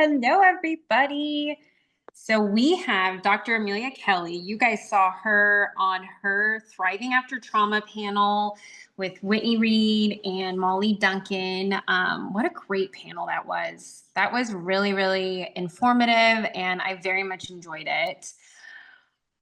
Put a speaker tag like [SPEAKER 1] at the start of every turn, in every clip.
[SPEAKER 1] Hello, everybody. So we have Dr. Amelia Kelly. You guys saw her on her Thriving After Trauma panel with Whitney Reed and Molly Duncan. What a great panel that was. That was really, really informative, and I very much enjoyed it.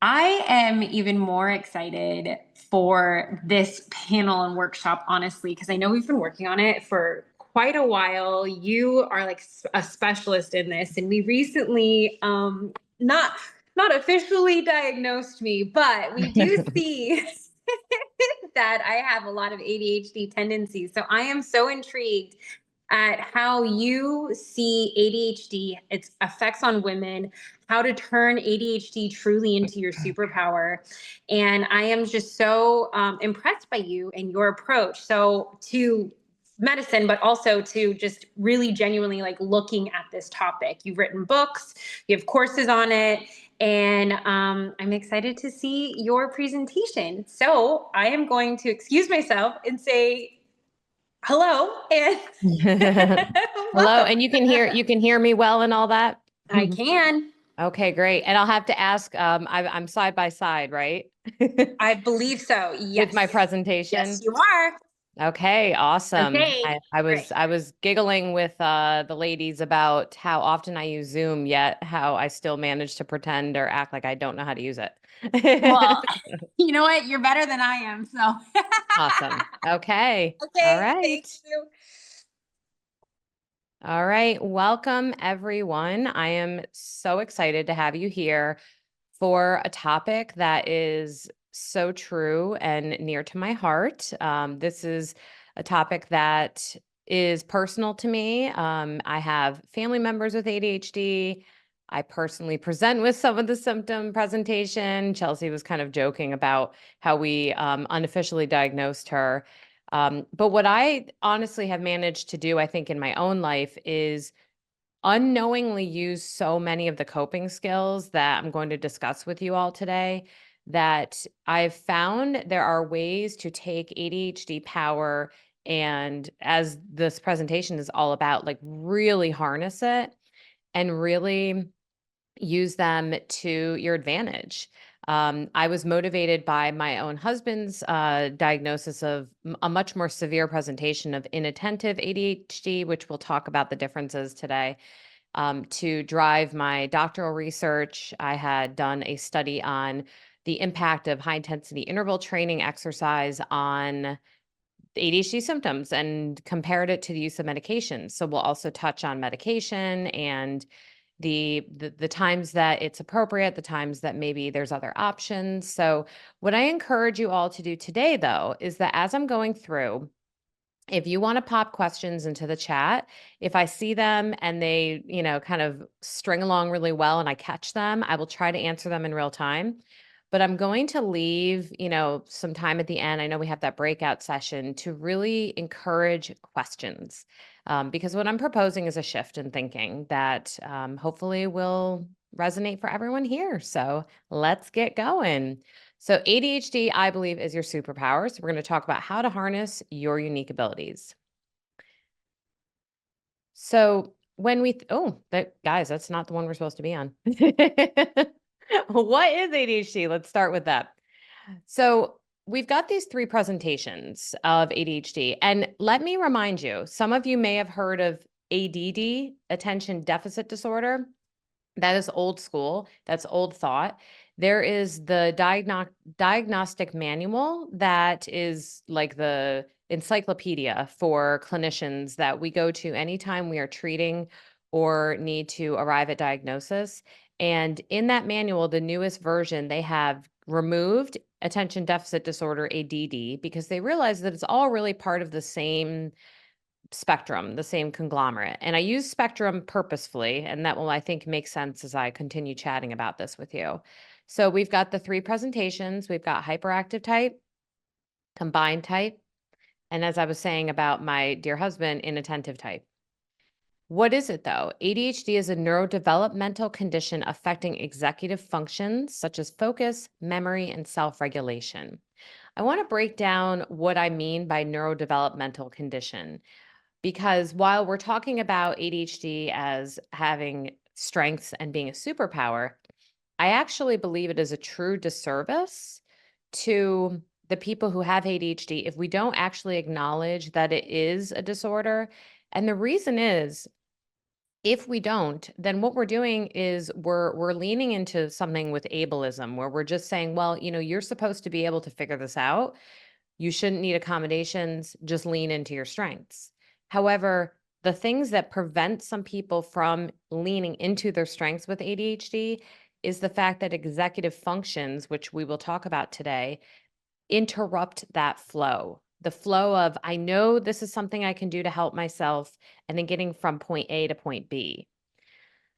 [SPEAKER 1] I am even more excited for this panel and workshop, honestly, because I know we've been working on it for quite a while. You are like a specialist in this, and we recently, not officially diagnosed me, but we do see that I have a lot of ADHD tendencies. So I am so intrigued at how you see ADHD, its effects on women, how to turn ADHD truly into your superpower. And I am just so impressed by you and your approach. So to medicine, but also to just really genuinely like looking at this topic. You've written books, you have courses on it, and I'm excited to see your presentation. So I am going to excuse myself and say hello and
[SPEAKER 2] Hello,
[SPEAKER 1] welcome.
[SPEAKER 2] and you can hear me well and all that?
[SPEAKER 1] I can.
[SPEAKER 2] Okay, great. And I'll have to ask, I'm side by side, right?
[SPEAKER 1] I believe so.
[SPEAKER 2] With my
[SPEAKER 1] Yes. Yes,
[SPEAKER 2] presentation.
[SPEAKER 1] you are.
[SPEAKER 2] Okay, awesome.
[SPEAKER 1] Okay.
[SPEAKER 2] I
[SPEAKER 1] Great.
[SPEAKER 2] was I was giggling with the ladies about how often I use Zoom, yet how I still manage to pretend or act like I don't know how to use it.
[SPEAKER 1] Well, you know what? You're better than I am. So,
[SPEAKER 2] Awesome. Okay. All
[SPEAKER 1] okay. Thank
[SPEAKER 2] right.
[SPEAKER 1] you.
[SPEAKER 2] All right. Welcome, everyone. I am so excited to have you here for a topic that is so true and near to my heart. This is a topic that is personal to me. I have family members with ADHD. I personally present with some of the symptom presentation. Chelsea was kind of joking about how we unofficially diagnosed her. But what I honestly have managed to do, I think, in my own life is unknowingly use so many of the coping skills that I'm going to discuss with you all today that I've found there are ways to take ADHD power and, as this presentation is all about, like really harness it and really use them to your advantage. I was motivated by my own husband's diagnosis of a much more severe presentation of inattentive ADHD, which we'll talk about the differences today. To drive my doctoral research, I had done a study on the impact of high intensity interval training exercise on ADHD symptoms and compared it to the use of medications. So we'll also touch on medication and the times that it's appropriate, the times that maybe there's other options. So what I encourage you all to do today, though, is that as I'm going through, if you want to pop questions into the chat, if I see them and they, kind of string along really well and I catch them, I will try to answer them in real time. But I'm going to leave, some time at the end. I know we have that breakout session to really encourage questions. Because what I'm proposing is a shift in thinking that hopefully will resonate for everyone here. So let's get going. So ADHD, I believe, is your superpower. So we're going to talk about how to harness your unique abilities. So when guys, that's not the one we're supposed to be on. What is ADHD? Let's start with that. So we've got these three presentations of ADHD. And let me remind you, some of you may have heard of ADD, attention deficit disorder. That is old school. That's old thought. There is the diagnostic manual that is like the encyclopedia for clinicians that we go to anytime we are treating or need to arrive at diagnosis. And in that manual, the newest version, they have removed attention deficit disorder, ADD, because they realize that it's all really part of the same spectrum, the same conglomerate. And I use spectrum purposefully, and that will, I think, make sense as I continue chatting about this with you. So we've got the three presentations. We've got hyperactive type, combined type, and as I was saying about my dear husband, inattentive type. What is it though? ADHD is a neurodevelopmental condition affecting executive functions such as focus, memory, and self-regulation. I want to break down what I mean by neurodevelopmental condition. Because while we're talking about ADHD as having strengths and being a superpower, I actually believe it is a true disservice to the people who have ADHD if we don't actually acknowledge that it is a disorder. And the reason is, if we don't, then what we're doing is we're leaning into something with ableism, where we're just saying, well, you're supposed to be able to figure this out. You shouldn't need accommodations, just lean into your strengths. However, the things that prevent some people from leaning into their strengths with ADHD is the fact that executive functions, which we will talk about today, interrupt that flow. The flow of, I know this is something I can do to help myself, and then getting from point A to point B.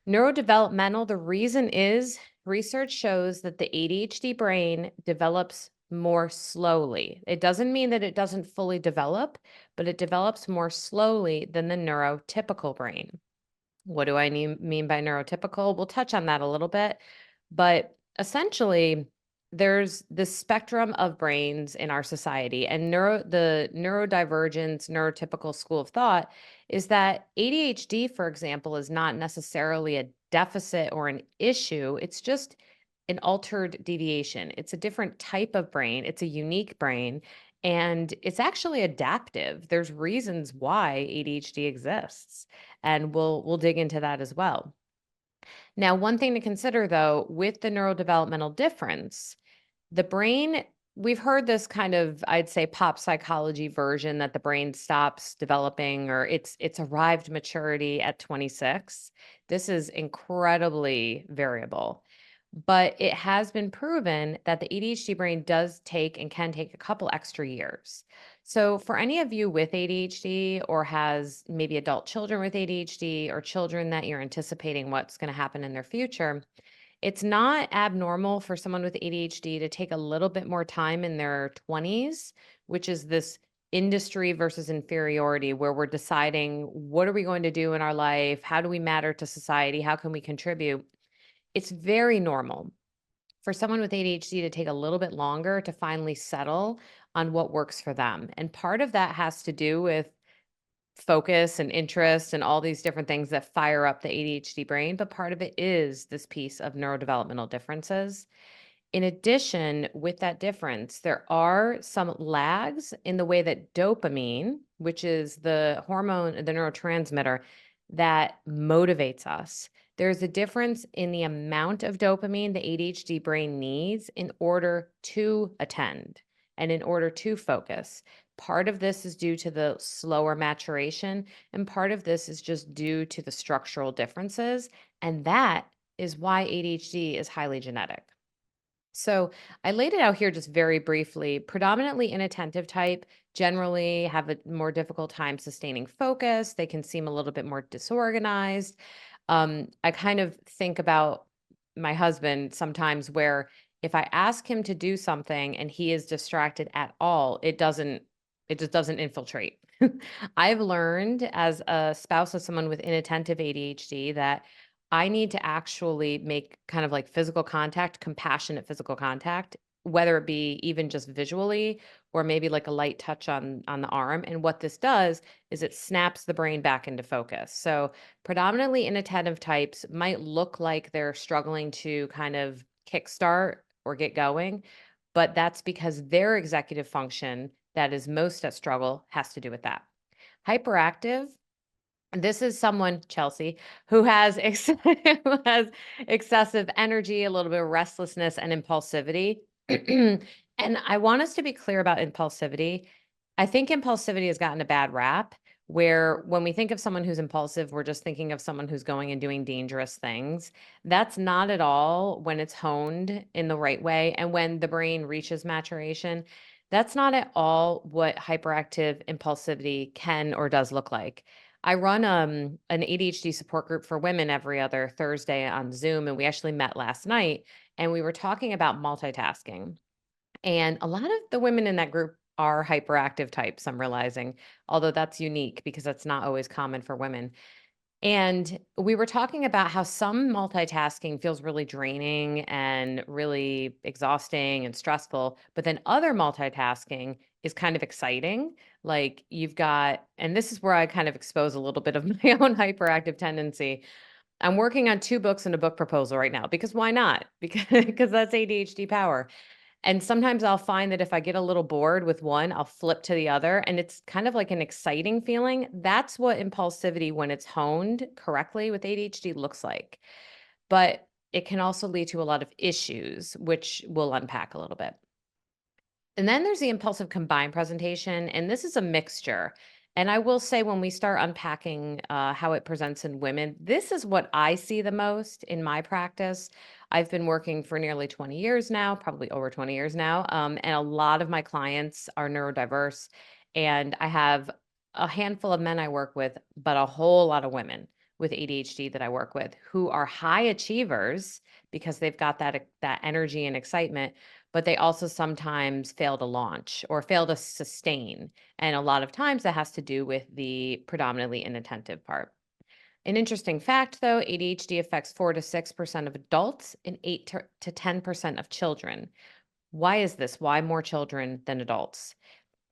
[SPEAKER 2] Neurodevelopmental, the reason is research shows that the ADHD brain develops more slowly. It doesn't mean that it doesn't fully develop, but it develops more slowly than the neurotypical brain. What do I mean by neurotypical? We'll touch on that a little bit, but essentially, there's the spectrum of brains in our society, and the neurodivergence, neurotypical school of thought is that ADHD, for example, is not necessarily a deficit or an issue. It's just an altered deviation. It's a different type of brain. It's a unique brain, and it's actually adaptive. There's reasons why ADHD exists, and we'll dig into that as well. Now, one thing to consider though, with the neurodevelopmental difference, the brain, we've heard this kind of, I'd say, pop psychology version that the brain stops developing, or it's arrived maturity at 26. This is incredibly variable. But it has been proven that the ADHD brain does take and can take a couple extra years. So, for any of you with ADHD, or has maybe adult children with ADHD, or children that you're anticipating what's going to happen in their future, it's not abnormal for someone with ADHD to take a little bit more time in their 20s, which is this industry versus inferiority, where we're deciding, what are we going to do in our life? How do we matter to society? How can we contribute? It's very normal for someone with ADHD to take a little bit longer to finally settle on what works for them. And part of that has to do with focus and interest and all these different things that fire up the ADHD brain. But part of it is this piece of neurodevelopmental differences. In addition, with that difference, there are some lags in the way that dopamine, which is the hormone, the neurotransmitter that motivates us, there's a difference in the amount of dopamine the ADHD brain needs in order to attend and in order to focus. Part of this is due to the slower maturation, and part of this is just due to the structural differences. And that is why ADHD is highly genetic. So I laid it out here just very briefly. Predominantly inattentive type generally have a more difficult time sustaining focus. They can seem a little bit more disorganized. I kind of think about my husband sometimes, where if I ask him to do something and he is distracted at all, it just doesn't infiltrate. I've learned as a spouse of someone with inattentive ADHD that I need to actually make kind of like physical contact, compassionate physical contact, whether it be even just visually or maybe like a light touch on the arm. And what this does is it snaps the brain back into focus. So predominantly inattentive types might look like they're struggling to kind of kickstart or get going, but that's because their executive function that is most at struggle has to do with that. Hyperactive, this is someone, Chelsea, who has, who has excessive energy, a little bit of restlessness and impulsivity. And I want us to be clear about impulsivity. I think impulsivity has gotten a bad rap, where when we think of someone who's impulsive, we're just thinking of someone who's going and doing dangerous things. That's not at all when it's honed in the right way. And when the brain reaches maturation, that's not at all what hyperactive impulsivity can or does look like. I run an ADHD support group for women every other Thursday on Zoom, and we actually met last night and we were talking about multitasking. And a lot of the women in that group are hyperactive types, I'm realizing, although that's unique because that's not always common for women. And we were talking about how some multitasking feels really draining and really exhausting and stressful, but then other multitasking is kind of exciting. Like you've got, and this is where I kind of expose a little bit of my own hyperactive tendency. I'm working on 2 books and a book proposal right now because why not? Because that's ADHD power. And sometimes I'll find that if I get a little bored with one, I'll flip to the other. And it's kind of like an exciting feeling. That's what impulsivity, when it's honed correctly with ADHD, looks like. But it can also lead to a lot of issues, which we'll unpack a little bit. And then there's the impulsive combined presentation, and this is a mixture. And I will say, when we start unpacking how it presents in women, this is what I see the most in my practice. I've been working for nearly 20 years now, probably over 20 years now. And a lot of my clients are neurodiverse. And I have a handful of men I work with, but a whole lot of women with ADHD that I work with who are high achievers because they've got that energy and excitement, but they also sometimes fail to launch or fail to sustain. And a lot of times that has to do with the predominantly inattentive part. An interesting fact, though, ADHD affects 4 to 6% of adults and 8 to 10% of children. Why is this? Why more children than adults?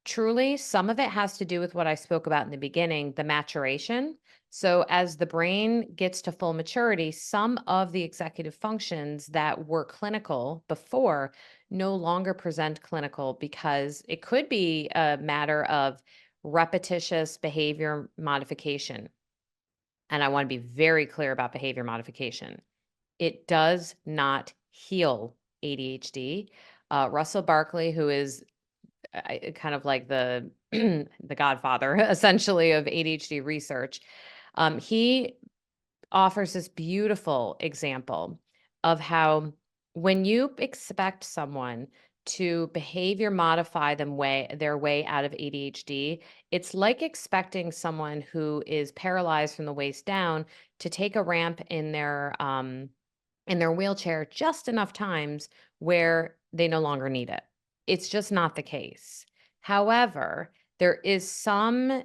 [SPEAKER 2] Truly, some of it has to do with what I spoke about in the beginning, the maturation. So, as the brain gets to full maturity, some of the executive functions that were clinical before no longer present clinical because it could be a matter of repetitious behavior modification. And I want to be very clear about behavior modification. It does not heal ADHD. Russell Barkley, who is kind of like the the godfather essentially of ADHD research. He offers this beautiful example of how when you expect someone to behavior modify their way out of ADHD, it's like expecting someone who is paralyzed from the waist down to take a ramp in their wheelchair just enough times where they no longer need it. It's just not the case. However, there is some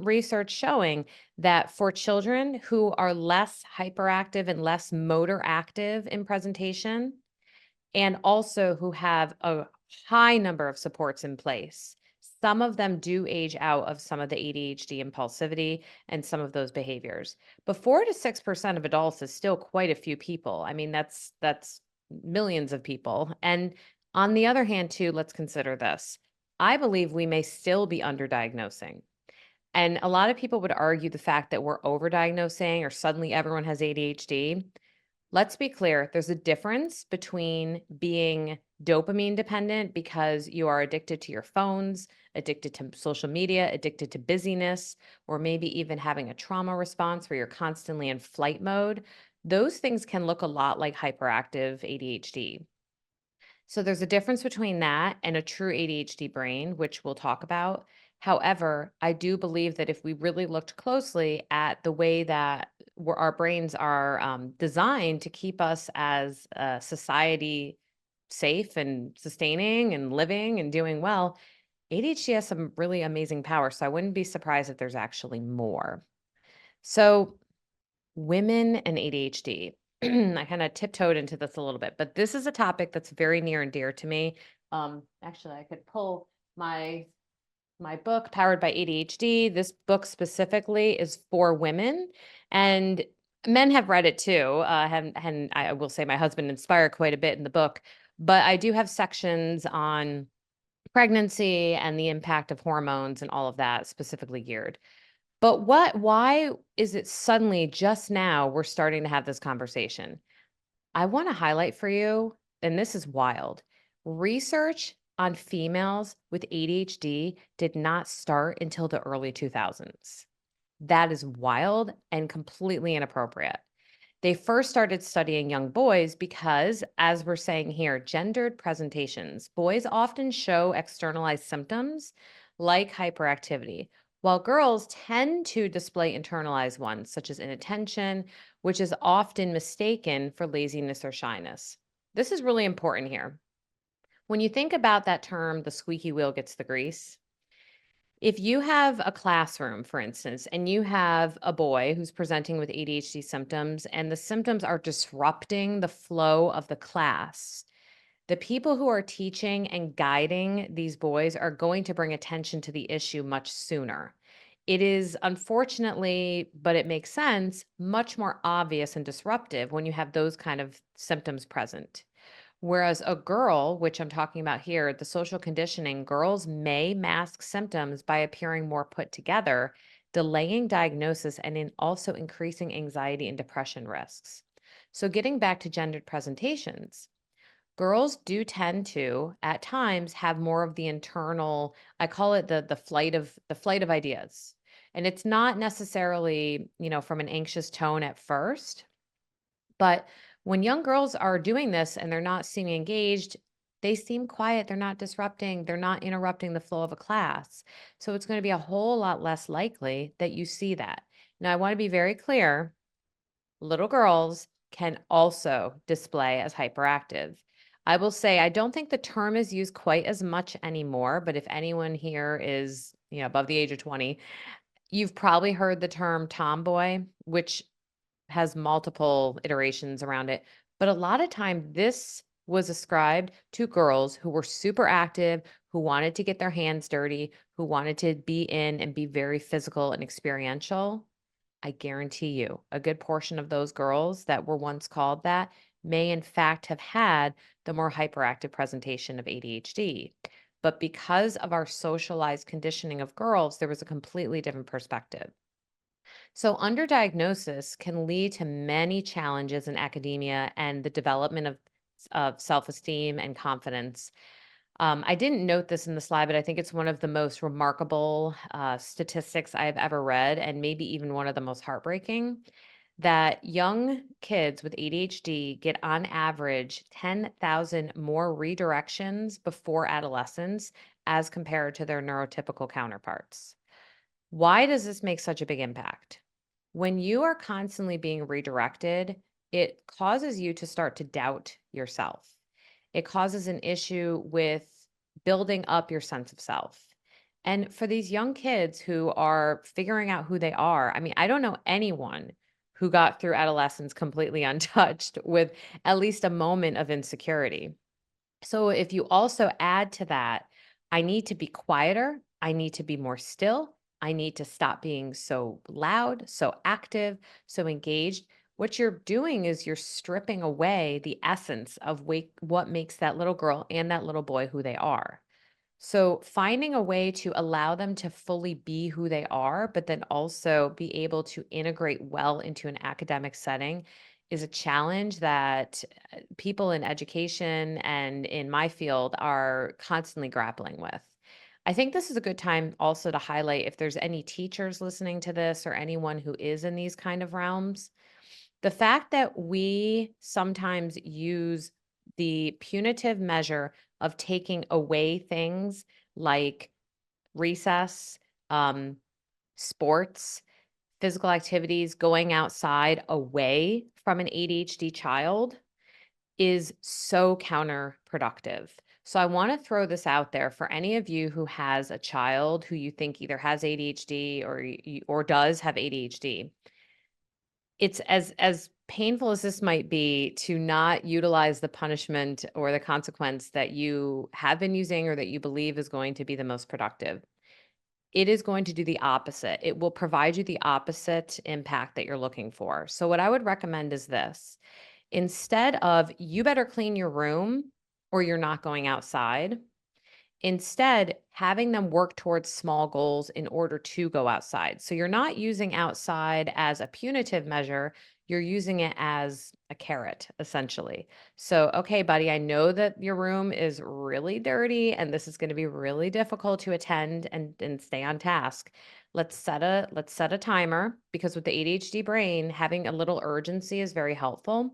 [SPEAKER 2] research showing that for children who are less hyperactive and less motor active in presentation, and also who have a high number of supports in place, some of them do age out of some of the ADHD impulsivity and some of those behaviors. But 4 to 6% of adults is still quite a few people. I mean, that's millions of people. And on the other hand, too, let's consider this. I believe we may still be underdiagnosing. And a lot of people would argue the fact that we're overdiagnosing or suddenly everyone has ADHD. Let's be clear, there's a difference between being dopamine dependent because you are addicted to your phones, addicted to social media, addicted to busyness, or maybe even having a trauma response where you're constantly in flight mode. Those things can look a lot like hyperactive ADHD. So there's a difference between that and a true ADHD brain, which we'll talk about. However, I do believe that if we really looked closely at the way that our brains are designed to keep us as a society safe and sustaining and living and doing well, ADHD has some really amazing power. So I wouldn't be surprised if there's actually more. So women and ADHD. I kind of tiptoed into this a little bit, but this is a topic that's very near and dear to me. Actually, I could pull my book, Powered by ADHD. This book specifically is for women, and men have read it too. And I will say my husband inspired quite a bit in the book, but I do have sections on pregnancy and the impact of hormones and all of that specifically geared. But why is it suddenly just now we're starting to have this conversation? I want to highlight for you, and this is wild. Research on females with ADHD did not start until the early 2000s. That is wild and completely inappropriate. They first started studying young boys because, as we're saying here, gendered presentations. Boys often show externalized symptoms like hyperactivity, while girls tend to display internalized ones, such as inattention, which is often mistaken for laziness or shyness. This is really important here. When you think about that term, the squeaky wheel gets the grease. If you have a classroom, for instance, and you have a boy who's presenting with ADHD symptoms, and the symptoms are disrupting the flow of the class, The people who are teaching and guiding these boys are going to bring attention to the issue much sooner. It is unfortunately, but it makes sense, much more obvious and disruptive when you have those kind of symptoms present. Whereas a girl, which I'm talking about here, the social conditioning, girls may mask symptoms by appearing more put together, delaying diagnosis, and in also increasing anxiety and depression risks. So, getting back to gendered presentations, girls do tend to, at times, have more of the internal, I call it the flight of ideas. And it's not necessarily, from an anxious tone at first, but when young girls are doing this and they're not seeming engaged, they seem quiet, they're not disrupting, they're not interrupting the flow of a class. So it's going to be a whole lot less likely that you see that. Now, I want to be very clear, little girls can also display as hyperactive. I will say I don't think the term is used quite as much anymore, but if anyone here is, above the age of 20, you've probably heard the term tomboy, which has multiple iterations around it. But a lot of time this was ascribed to girls who were super active, who wanted to get their hands dirty, who wanted to be in and be very physical and experiential. I guarantee you, a good portion of those girls that were once called that may, in fact, have had the more hyperactive presentation of ADHD. But because of our socialized conditioning of girls, there was a completely different perspective. So, underdiagnosis can lead to many challenges in academia and the development of self esteem and confidence. I didn't note this in the slide, but I think it's one of the most remarkable statistics I've ever read, and maybe even one of the most heartbreaking, that young kids with ADHD get on average 10,000 more redirections before adolescence as compared to their neurotypical counterparts. Why does this make such a big impact? When you are constantly being redirected, it causes you to start to doubt yourself. It causes an issue with building up your sense of self. And for these young kids who are figuring out who they are, I mean, I don't know anyone who got through adolescence completely untouched with at least a moment of insecurity. So if you also add to that, I need to be quieter, I need to be more still, I need to stop being so loud, so active, so engaged. What you're doing is you're stripping away the essence of what makes that little girl and that little boy who they are. So, finding a way to allow them to fully be who they are, but then also be able to integrate well into an academic setting is a challenge that people in education and in my field are constantly grappling with. I think this is a good time also to highlight if there's any teachers listening to this or anyone who is in these kind of realms. The fact that we sometimes use the punitive measure of taking away things like recess, um, sports, physical activities, going outside away from an ADHD child is so counterproductive. So I want to throw this out there for any of you who has a child who you think either has ADHD or does have ADHD. It's as painful as this might be to not utilize the punishment or the consequence that you have been using or that you believe is going to be the most productive. It is going to do the opposite. It will provide you the opposite impact that you're looking for. So what I would recommend is this. Instead of you better clean your room or you're not going outside, instead, having them work towards small goals in order to go outside. So you're not using outside as a punitive measure, you're using it as a carrot, essentially. So, okay, buddy, I know that your room is really dirty and this is going to be really difficult to attend and stay on task. Let's set a timer because with the ADHD brain, having a little urgency is very helpful.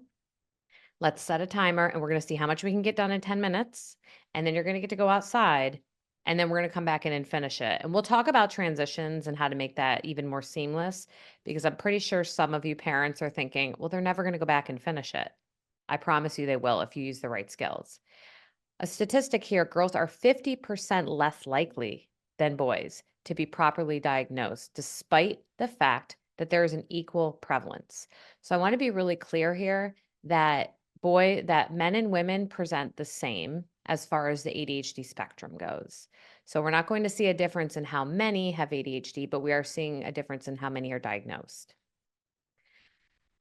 [SPEAKER 2] Let's set a timer and we're going to see how much we can get done in 10 minutes. And then you're going to get to go outside and then we're going to come back in and finish it. And we'll talk about transitions and how to make that even more seamless because I'm pretty sure some of you parents are thinking, well, they're never going to go back and finish it. I promise you they will if you use the right skills. A statistic here, girls are 50% less likely than boys to be properly diagnosed, despite the fact that there is an equal prevalence. So I want to be really clear here that boy, that men and women present the same as far as the ADHD spectrum goes. So we're not going to see a difference in how many have ADHD, but we are seeing a difference in how many are diagnosed.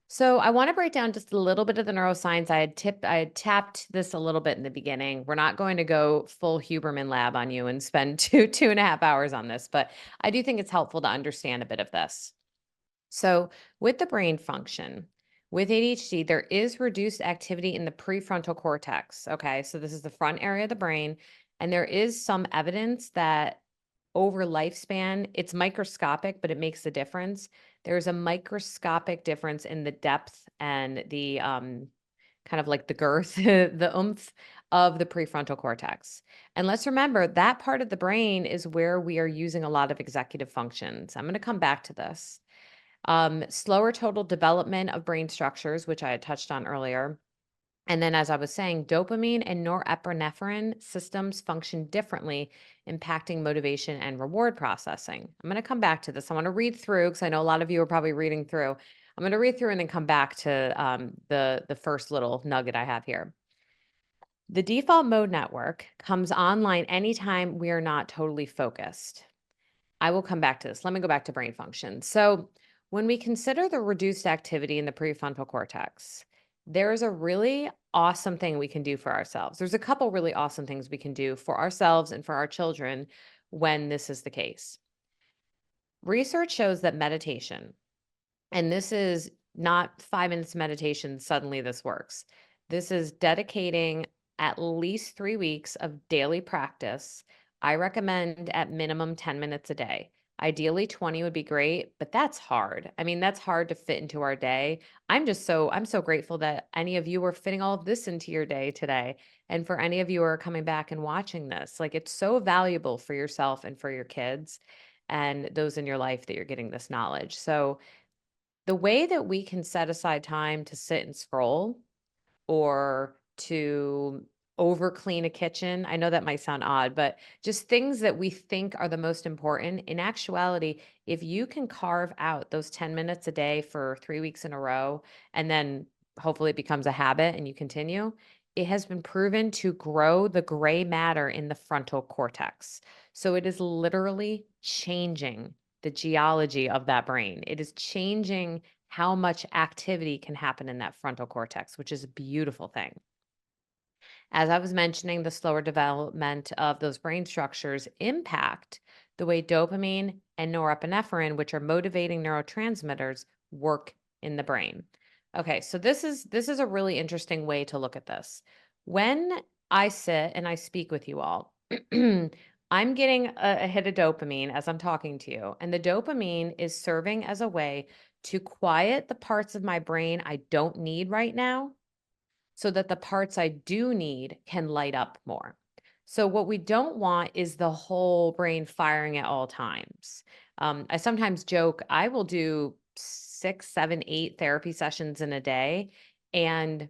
[SPEAKER 2] So I want to break down just a little bit of the neuroscience. I had tapped this a little bit in the beginning. We're not going to go full Huberman lab on you and spend 2.5 hours on this, but I do think it's helpful to understand a bit of this. So with the brain function, with ADHD, there is reduced activity in the prefrontal cortex. Okay, so this is the front area of the brain, and there is some evidence that over lifespan, it's microscopic, but it makes a difference. There's a microscopic difference in the depth and the kind of like the girth, the oomph of the prefrontal cortex. And let's remember that part of the brain is where we are using a lot of executive functions. I'm going to come back to this. Slower total development of brain structures, which I had touched on earlier. And then, as I was saying, dopamine and norepinephrine systems function differently, impacting motivation and reward processing. I'm going to come back to this. I want to read through because I know a lot of you are probably reading through. I'm going to read through and then come back to the first little nugget I have here. The default mode network comes online anytime we are not totally focused. I will come back to this. Let me go back to brain function. So, when we consider the reduced activity in the prefrontal cortex, there is a really awesome thing we can do for ourselves. There's a couple really awesome things we can do for ourselves and for our children when this is the case. Research shows that meditation, and this is not 5 minutes meditation, suddenly this works. This is dedicating at least 3 weeks of daily practice. I recommend at minimum 10 minutes a day. Ideally, 20 would be great, but that's hard. I mean, that's hard to fit into our day. I'm so grateful that any of you are fitting all of this into your day today. And for any of you who are coming back and watching this, like it's so valuable for yourself and for your kids and those in your life that you're getting this knowledge. So, the way that we can set aside time to sit and scroll or to over clean a kitchen, I know that might sound odd, but just things that we think are the most important. In actuality, if you can carve out those 10 minutes a day for 3 weeks in a row, and then hopefully it becomes a habit and you continue, it has been proven to grow the gray matter in the frontal cortex. So it is literally changing the geology of that brain. It is changing how much activity can happen in that frontal cortex, which is a beautiful thing. As I was mentioning, the slower development of those brain structures impact the way dopamine and norepinephrine, which are motivating neurotransmitters, work in the brain. Okay, so this is a really interesting way to look at this. When I sit and I speak with you all, I'm getting a hit of dopamine as I'm talking to you, and the dopamine is serving as a way to quiet the parts of my brain I don't need right now so that the parts I do need can light up more. So, what we don't want is the whole brain firing at all times. I sometimes joke, I will do 6, 7, 8 therapy sessions in a day. And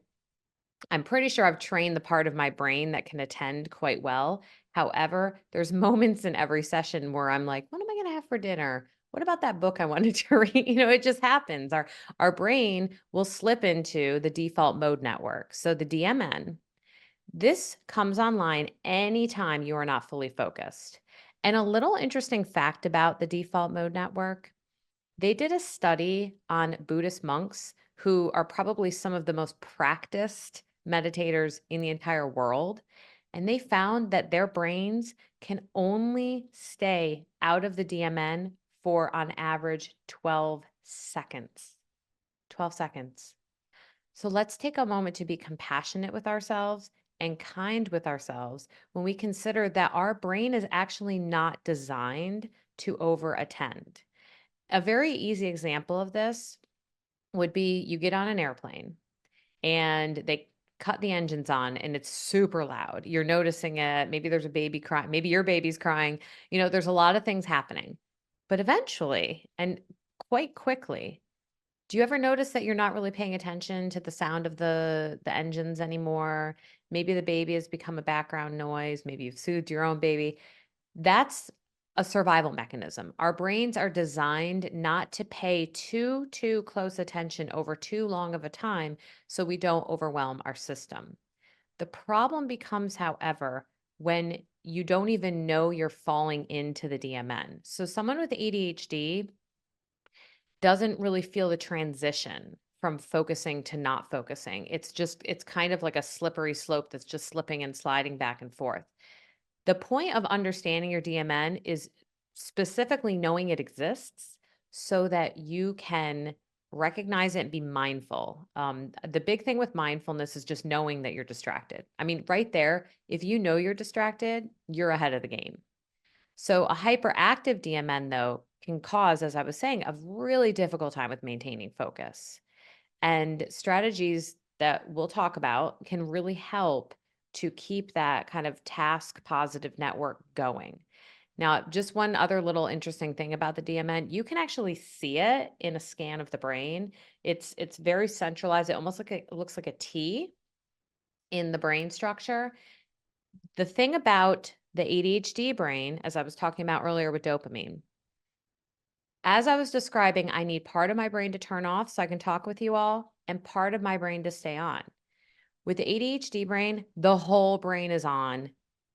[SPEAKER 2] I'm pretty sure I've trained the part of my brain that can attend quite well. However, there's moments in every session where I'm like, what am I going to have for dinner? What about that book I wanted to read? It just happens. Our brain will slip into the default mode network. So the DMN, this comes online anytime you are not fully focused. And a little interesting fact about the default mode network, they did a study on Buddhist monks who are probably some of the most practiced meditators in the entire world. And they found that their brains can only stay out of the DMN for, on average, 12 seconds. 12 seconds. So let's take a moment to be compassionate with ourselves and kind with ourselves when we consider that our brain is actually not designed to over attend. A very easy example of this would be you get on an airplane and they cut the engines on and it's super loud. You're noticing it. Maybe there's a baby crying. Maybe your baby's crying. There's a lot of things happening. But eventually, and quite quickly, do you ever notice that you're not really paying attention to the sound of the engines anymore? Maybe the baby has become a background noise. Maybe you've soothed your own baby. That's a survival mechanism. Our brains are designed not to pay too close attention over too long of a time so we don't overwhelm our system. The problem becomes, however, when you don't even know you're falling into the DMN. So someone with ADHD doesn't really feel the transition from focusing to not focusing. It's kind of like a slippery slope that's just slipping and sliding back and forth. The point of understanding your DMN is specifically knowing it exists so that you can recognize it and be mindful. The big thing with mindfulness is just knowing that you're distracted. I mean, right there, if you know you're distracted, you're ahead of the game. So a hyperactive DMN, though, can cause, as I was saying, a really difficult time with maintaining focus. And strategies that we'll talk about can really help to keep that kind of task positive network going. Now, just one other little interesting thing about the DMN, you can actually see it in a scan of the brain. It's very centralized. It looks like a T in the brain structure. The thing about the ADHD brain, as I was talking about earlier with dopamine, as I was describing, I need part of my brain to turn off so I can talk with you all and part of my brain to stay on. With the ADHD brain, the whole brain is on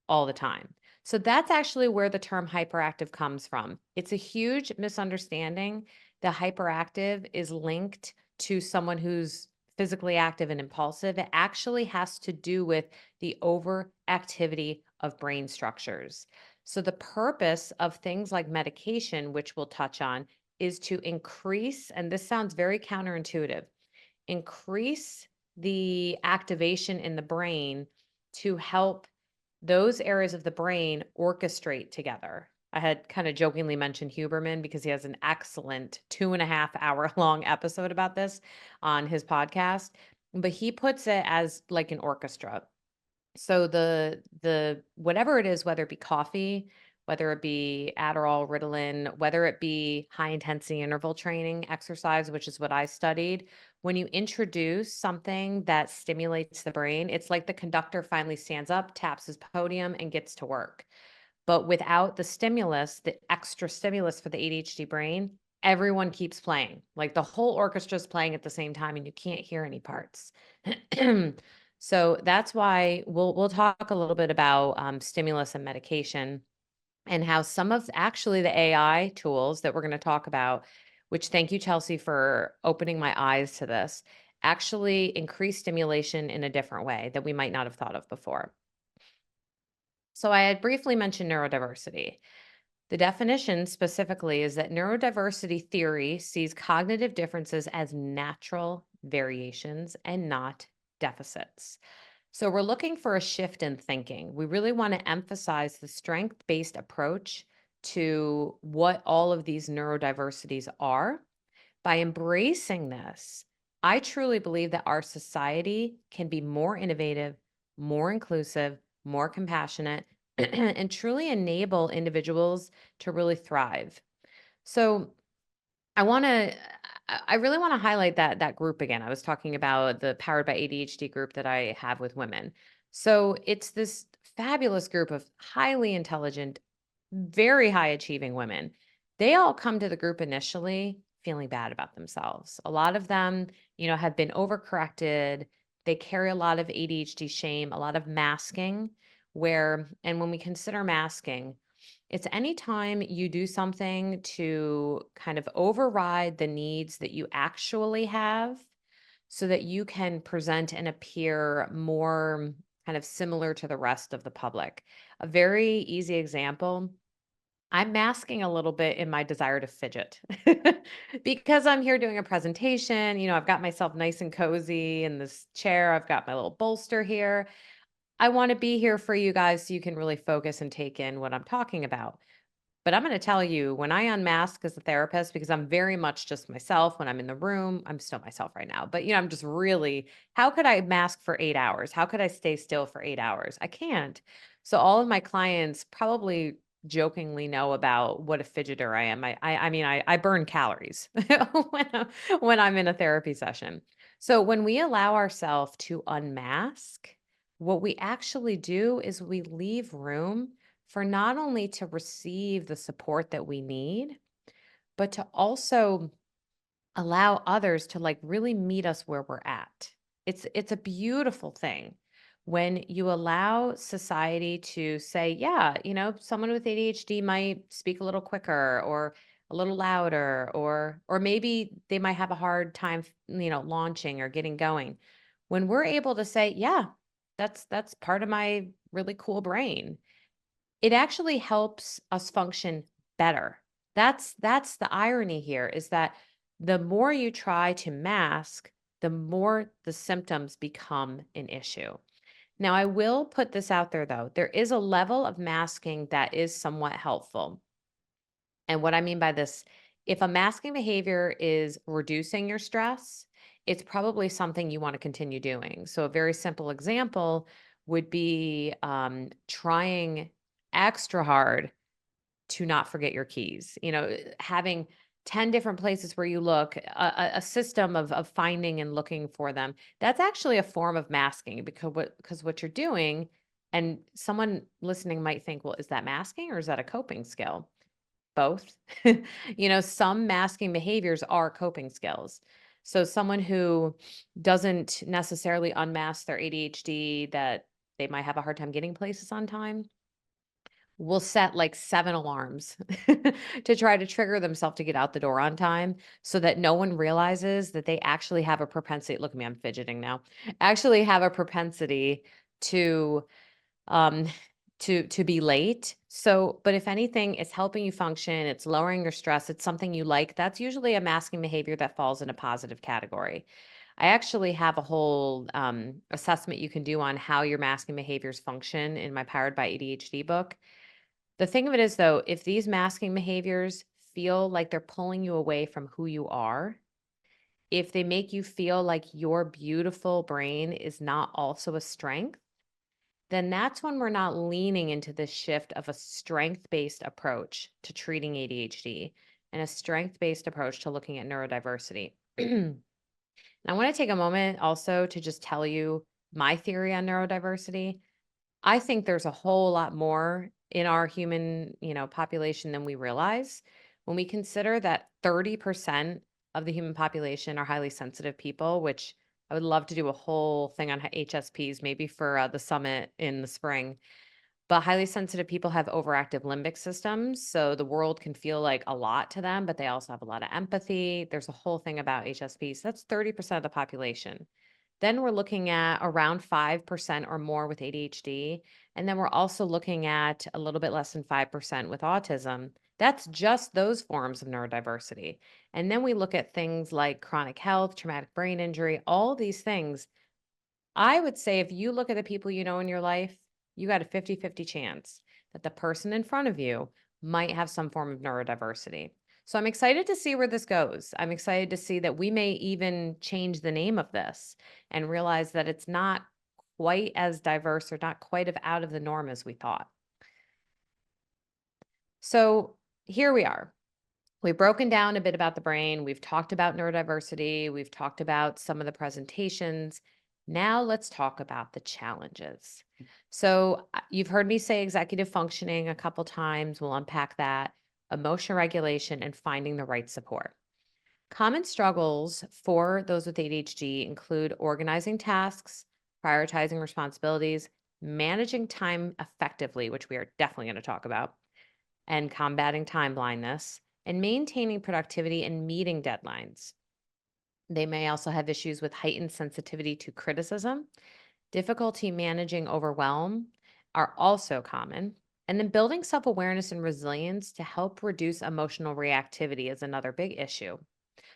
[SPEAKER 2] all the time. So that's actually where the term hyperactive comes from. It's a huge misunderstanding that hyperactive is linked to someone who's physically active and impulsive. It actually has to do with the overactivity of brain structures. So the purpose of things like medication, which we'll touch on, is to increase, and this sounds very counterintuitive, increase the activation in the brain to help those areas of the brain orchestrate together. I had kind of jokingly mentioned Huberman because he has an excellent 2.5 hour long episode about this on his podcast, but he puts it as like an orchestra. So the whatever it is, whether it be coffee, whether it be Adderall, Ritalin, whether it be high intensity interval training exercise, which is what I studied, when you introduce something that stimulates the brain, it's like the conductor finally stands up, taps his podium, and gets to work. But without the stimulus, the extra stimulus for the ADHD brain, everyone keeps playing. Like the whole orchestra is playing at the same time and you can't hear any parts. So that's why we'll talk a little bit about stimulus and medication and how some of actually the AI tools that we're going to talk about, which thank you, Chelsea, for opening my eyes to this, actually increase stimulation in a different way that we might not have thought of before. So I had briefly mentioned neurodiversity. The definition specifically is that neurodiversity theory sees cognitive differences as natural variations and not deficits. So we're looking for a shift in thinking. We really want to emphasize the strength-based approach to what all of these neurodiversities are. By embracing this, I truly believe that our society can be more innovative, more inclusive, more compassionate, and truly enable individuals to really thrive. So I really want to highlight that group again. I was talking about the Powered by ADHD group that I have with women. So it's this fabulous group of highly intelligent, very high achieving women. They all come to the group initially feeling bad about themselves. A lot of them, have been overcorrected. They carry a lot of ADHD shame, a lot of masking and when we consider masking, it's anytime you do something to kind of override the needs that you actually have so that you can present and appear more kind of similar to the rest of the public. A very easy example, I'm masking a little bit in my desire to fidget because I'm here doing a presentation. I've got myself nice and cozy in this chair. I've got my little bolster here. I want to be here for you guys so you can really focus and take in what I'm talking about. But I'm going to tell you, when I unmask as a therapist, because I'm very much just myself when I'm in the room, I'm still myself right now, but I'm just really, how could I mask for 8 hours? How could I stay still for 8 hours? I can't. So all of my clients probably jokingly know about what a fidgeter I am. I burn calories when I'm in a therapy session. So when we allow ourselves to unmask, what we actually do is we leave room for not only to receive the support that we need, but to also allow others to like really meet us where we're at. It's a beautiful thing when you allow society to say, yeah, someone with ADHD might speak a little quicker or a little louder, or maybe they might have a hard time, launching or getting going. When we're able to say, yeah, that's part of my really cool brain, it actually helps us function better. That's the irony here, is that the more you try to mask, the more the symptoms become an issue. Now, I will put this out there though. There is a level of masking that is somewhat helpful. And what I mean by this, if a masking behavior is reducing your stress, it's probably something you want to continue doing. So, a very simple example would be trying extra hard to not forget your keys. Having 10 different places where you look, a system of finding and looking for them. That's actually a form of masking, because what you're doing, and someone listening might think, well, is that masking or is that a coping skill? Both. Some masking behaviors are coping skills. So someone who doesn't necessarily unmask their ADHD, that they might have a hard time getting places on time, will set like 7 alarms to try to trigger themselves to get out the door on time, so that no one realizes that they actually have a propensity. Look at me, I'm fidgeting now. Actually have a propensity to um to be late. So, but if anything, it's helping you function, it's lowering your stress, it's something you like, that's usually a masking behavior that falls in a positive category. I actually have a whole assessment you can do on how your masking behaviors function in my Powered by ADHD book. The thing of it is, though, if these masking behaviors feel like they're pulling you away from who you are, if they make you feel like your beautiful brain is not also a strength, then that's when we're not leaning into this shift of a strength based approach to treating ADHD and a strength based approach to looking at neurodiversity. And I want to take a moment also to just tell you my theory on neurodiversity. I think there's a whole lot more in our human, population than we realize. When we consider that 30% of the human population are highly sensitive people, which I would love to do a whole thing on HSPs, maybe for the summit in the spring. But highly sensitive people have overactive limbic systems. So the world can feel like a lot to them, but they also have a lot of empathy. There's a whole thing about HSPs. That's 30% of the population. Then we're looking at around 5% or more with ADHD. And then we're also looking at a little bit less than 5% with autism. That's just those forms of neurodiversity. And then we look at things like chronic health, traumatic brain injury, all these things. I would say if you look at the people you know in your life, you got a 50-50 chance that the person in front of you might have some form of neurodiversity. So I'm excited to see where this goes. I'm excited to see that we may even change the name of this and realize that it's not quite as diverse or not quite out of the norm as we thought. So here we are. We've broken down a bit about the brain. We've talked about neurodiversity. We've talked about some of the presentations. Now let's talk about the challenges. So you've heard me say executive functioning a couple times. We'll unpack that. Emotion regulation and finding the right support. Common struggles for those with ADHD include organizing tasks, prioritizing responsibilities, managing time effectively, which we are definitely going to talk about, and combating time blindness, and maintaining productivity and meeting deadlines. They may also have issues with heightened sensitivity to criticism. Difficulty managing overwhelm are also common. And then building self awareness and resilience to help reduce emotional reactivity is another big issue.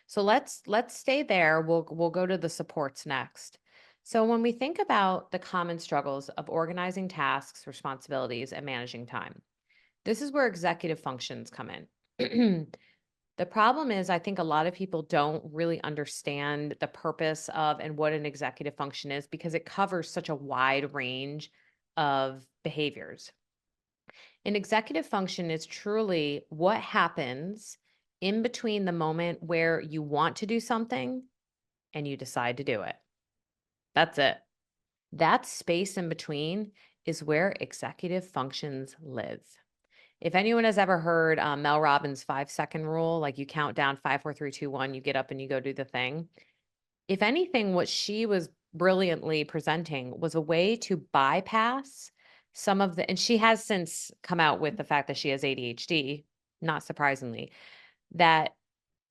[SPEAKER 2] So let's stay there. We'll go to the supports next. So when we think about the common struggles of organizing tasks, responsibilities, and managing time, this is where executive functions come in. The problem is, I think a lot of people don't really understand the purpose of and what an executive function is, because it covers such a wide range of behaviors. An executive function is truly what happens in between the moment where you want to do something and you decide to do it. That's it. That space in between is where executive functions live. If anyone has ever heard Mel Robbins' 5-second rule, like you count down 5, 4, 3, 2, 1, you get up and you go do the thing. If anything, what she was brilliantly presenting was a way to bypass some of the, and she has since come out with the fact that she has ADHD, not surprisingly, that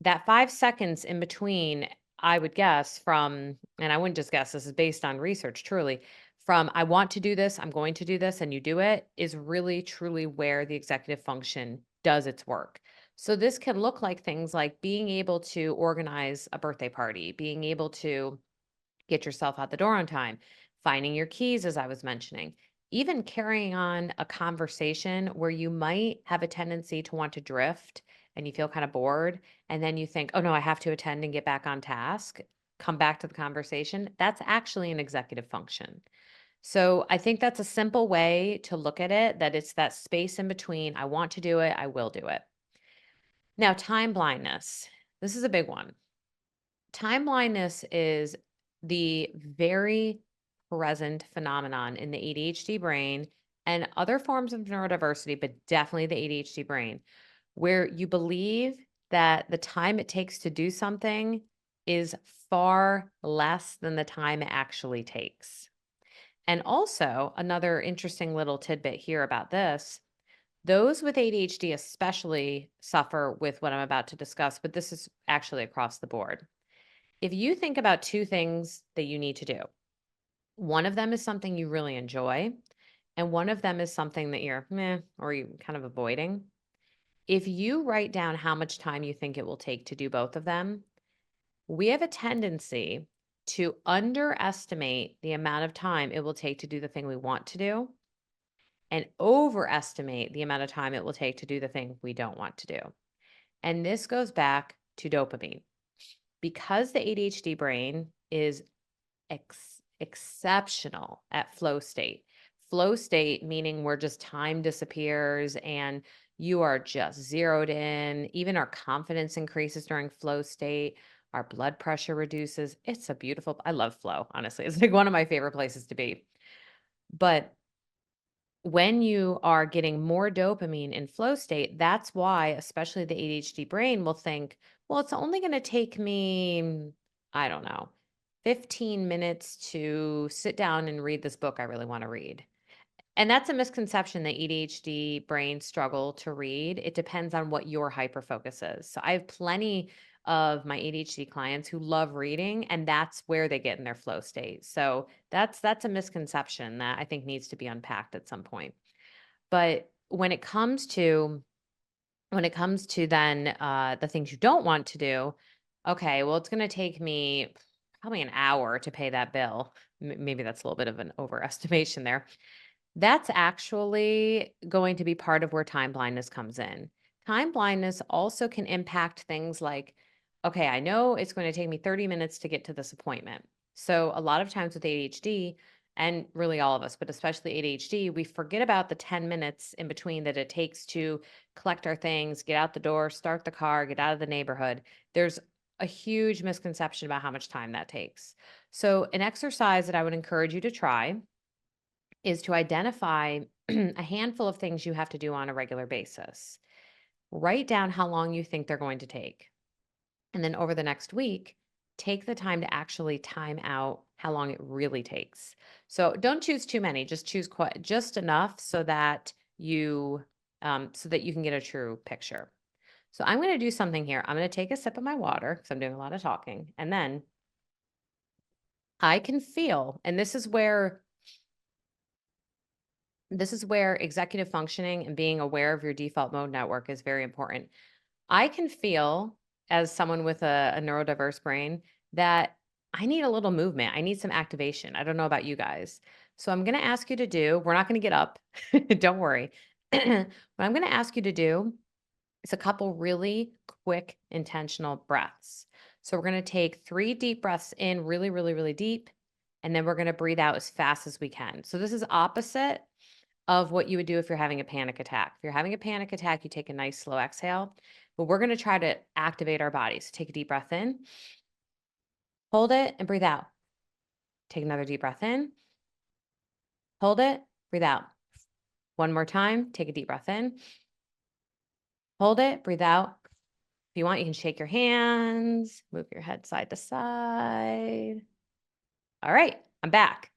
[SPEAKER 2] that 5 seconds in between, I would guess from, and I wouldn't just guess, this is based on research truly, from I want to do this, I'm going to do this, and you do it, is really truly where the executive function does its work. So this can look like things like being able to organize a birthday party, being able to get yourself out the door on time, finding your keys, as I was mentioning, even carrying on a conversation where you might have a tendency to want to drift and you feel kind of bored. And then you think, oh no, I have to attend and get back on task, come back to the conversation. That's actually an executive function. So I think that's a simple way to look at it, that it's that space in between. I want to do it, I will do it. Now, time blindness. This is a big one. Time blindness is the very present phenomenon in the ADHD brain and other forms of neurodiversity, but definitely the ADHD brain, where you believe that the time it takes to do something is far less than the time it actually takes. And also, another interesting little tidbit here about this, those with ADHD especially suffer with what I'm about to discuss, but this is actually across the board. If you think about two things that you need to do, one of them is something you really enjoy, and one of them is something that you're meh or you kind of avoiding. If you write down how much time you think it will take to do both of them, we have a tendency to underestimate the amount of time it will take to do the thing we want to do and overestimate the amount of time it will take to do the thing we don't want to do. And this goes back to dopamine. Because the ADHD brain is exceptional at flow state. Flow state meaning where just time disappears and you are just zeroed in. Even our confidence increases during flow state. Our blood pressure reduces. It's a beautiful, I love flow, honestly. It's like one of my favorite places to be. But when you are getting more dopamine in flow state, that's why, especially the ADHD brain will think, well, it's only going to take me, I don't know, 15 minutes to sit down and read this book I really want to read. And that's a misconception that ADHD brains struggle to read. It depends on what your hyper focus is. So I have plenty of my ADHD clients who love reading, and that's where they get in their flow state. So that's a misconception that I think needs to be unpacked at some point. But when it comes to then the things you don't want to do, okay, well, it's going to take me probably an hour to pay that bill. Maybe that's a little bit of an overestimation there. That's actually going to be part of where time blindness comes in. Time blindness also can impact things like, okay, I know it's going to take me 30 minutes to get to this appointment. So, a lot of times with ADHD, and really all of us, but especially ADHD, we forget about the 10 minutes in between that it takes to collect our things, get out the door, start the car, get out of the neighborhood. There's a huge misconception about how much time that takes. So, an exercise that I would encourage you to try is to identify a handful of things you have to do on a regular basis. Write down how long you think they're going to take. And then over the next week, take the time to actually time out how long it really takes. So don't choose too many, just choose just enough so that you can get a true picture. So I'm going to do something here. I'm going to take a sip of my water because I'm doing a lot of talking. And then I can feel, and this is where executive functioning and being aware of your default mode network is very important. I can feel, as someone with a neurodiverse brain, that I need a little movement. I need some activation. I don't know about you guys. So I'm going to ask you to do, we're not going to get up. Don't worry. What I'm going to ask you to do is a couple really quick, intentional breaths. So we're going to take 3 deep breaths in, really, really, really deep. And then we're going to breathe out as fast as we can. So this is opposite of what you would do if you're having a panic attack. If you're having a panic attack, you take a nice slow exhale, but we're going to try to activate our bodies. Take a deep breath in, hold it, and breathe out. Take another deep breath in, hold it, breathe out. One more time, take a deep breath in, hold it, breathe out. If you want, you can shake your hands, move your head side to side. All right, I'm back.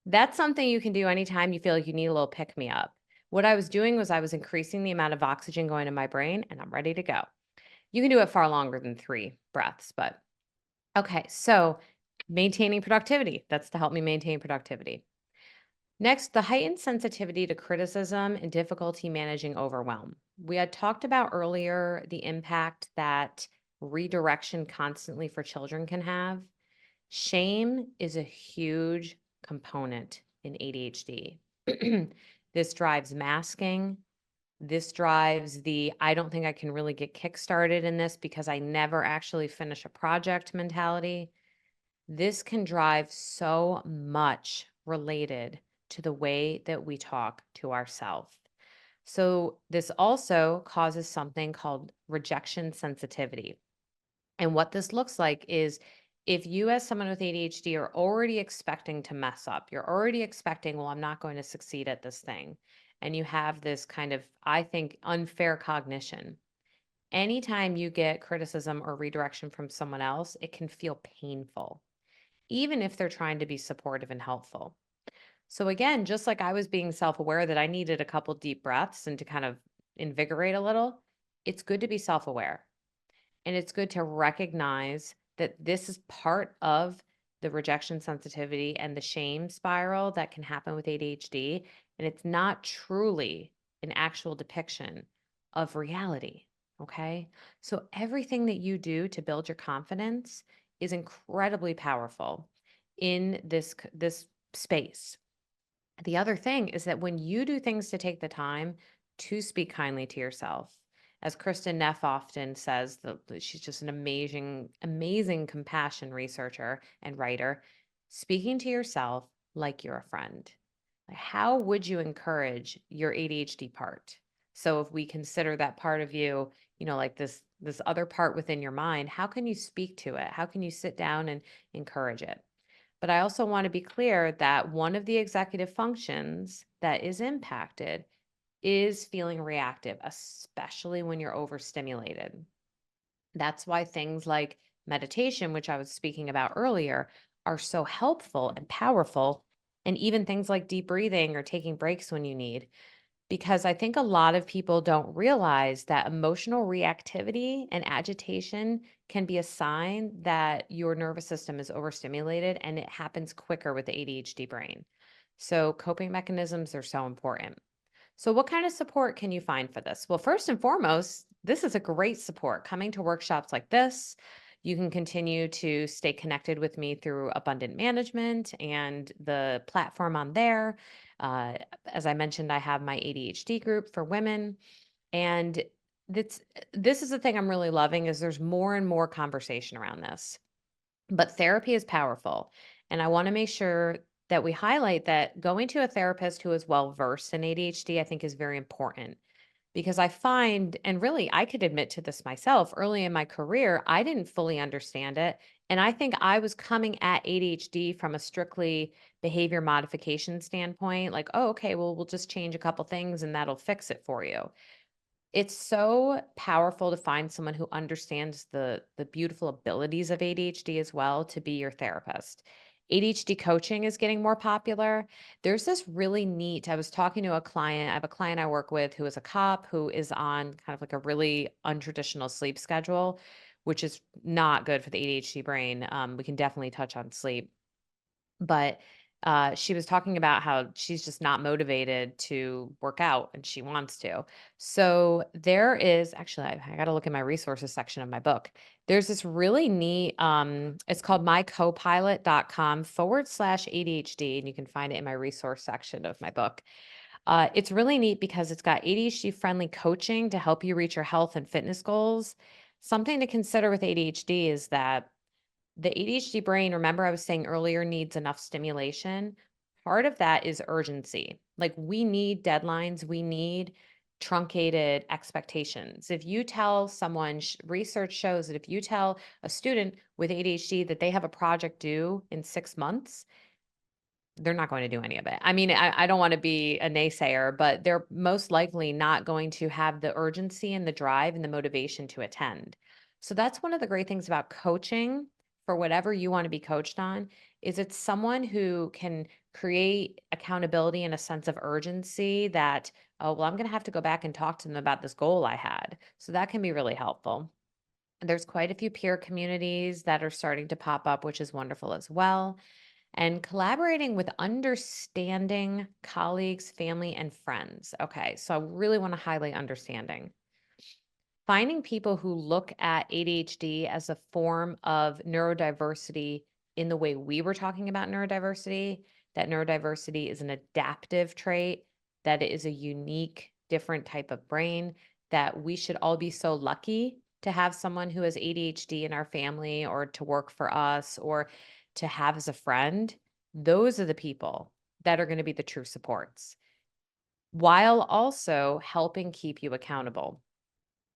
[SPEAKER 2] That's something you can do anytime you feel like you need a little pick me up. What I was doing was I was increasing the amount of oxygen going to my brain, and I'm ready to go. You can do it far longer than 3 breaths, but okay. So maintaining productivity. That's to help me maintain productivity. Next, the heightened sensitivity to criticism and difficulty managing overwhelm. We had talked about earlier the impact that redirection constantly for children can have. Shame is a huge component in ADHD. This drives masking. This drives the I don't think I can really get kickstarted in this because I never actually finish a project mentality. This can drive so much related to the way that we talk to ourselves. So, this also causes something called rejection sensitivity. And what this looks like is if you, as someone with ADHD, are already expecting to mess up, you're already expecting, well, I'm not going to succeed at this thing. And you have this kind of, I think, unfair cognition. Anytime you get criticism or redirection from someone else, it can feel painful, even if they're trying to be supportive and helpful. So, again, just like I was being self aware that I needed a couple deep breaths and to kind of invigorate a little, it's good to be self aware. And it's good to recognize that this is part of the rejection sensitivity and the shame spiral that can happen with ADHD. And it's not truly an actual depiction of reality. Okay. So everything that you do to build your confidence is incredibly powerful in this space. The other thing is that when you do things to take the time to speak kindly to yourself, as Kristen Neff often says, that she's just an amazing compassion researcher and writer, speaking to yourself like you're a friend. Like, how would you encourage your ADHD part? So if we consider that part of you, like this other part within your mind, how can you speak to it? How can you sit down and encourage it? But I also want to be clear that one of the executive functions that is impacted is feeling reactive, especially when you're overstimulated. That's why things like meditation, which I was speaking about earlier, are so helpful and powerful. And even things like deep breathing or taking breaks when you need, because I think a lot of people don't realize that emotional reactivity and agitation can be a sign that your nervous system is overstimulated, and it happens quicker with the ADHD brain. So, coping mechanisms are so important. So, what kind of support can you find for this? Well, first and foremost, this is a great support. Coming to workshops like this, you can continue to stay connected with me through Abundant Management and the platform on there. Uh, as I mentioned, I have my ADHD group for women, and this this is the thing I'm really loving is there's more and more conversation around this. But therapy is powerful. And I want to make sure that we highlight that going to a therapist who is well versed in ADHD, I think, is very important because I find, and really, I could admit to this myself early in my career, I didn't fully understand it. And I think I was coming at ADHD from a strictly behavior modification standpoint, like, oh, okay, well, we'll just change a couple things and that'll fix it for you. It's so powerful to find someone who understands the beautiful abilities of ADHD as well to be your therapist. ADHD coaching is getting more popular. There's this really neat, I was talking to a client, I have a client I work with who is a cop who is on kind of like a really untraditional sleep schedule, which is not good for the ADHD brain. We can definitely touch on sleep. But she was talking about how she's just not motivated to work out and she wants to. So there is actually, I got to look at my resources section of my book. There's this really neat, it's called mycopilot.com/ADHD, and you can find it in my resource section of my book. It's really neat because it's got ADHD friendly coaching to help you reach your health and fitness goals. Something to consider with ADHD is that the ADHD brain, remember I was saying earlier, needs enough stimulation. Part of that is urgency. Like we need deadlines, we need truncated expectations. If you tell someone, research shows that if you tell a student with ADHD that they have a project due in 6 months, they're not going to do any of it. I mean, I don't want to be a naysayer, but they're most likely not going to have the urgency and the drive and the motivation to attend. So that's one of the great things about coaching for whatever you want to be coached on is it's someone who can create accountability and a sense of urgency that, oh, well, I'm going to have to go back and talk to them about this goal I had. So that can be really helpful. There's quite a few peer communities that are starting to pop up, which is wonderful as well. And collaborating with understanding colleagues, family, and friends. Okay, so I really want to highlight understanding. Finding people who look at ADHD as a form of neurodiversity in the way we were talking about neurodiversity, that neurodiversity is an adaptive trait, that it is a unique, different type of brain, that we should all be so lucky to have someone who has ADHD in our family or to work for us or to have as a friend. Those are the people that are going to be the true supports while also helping keep you accountable.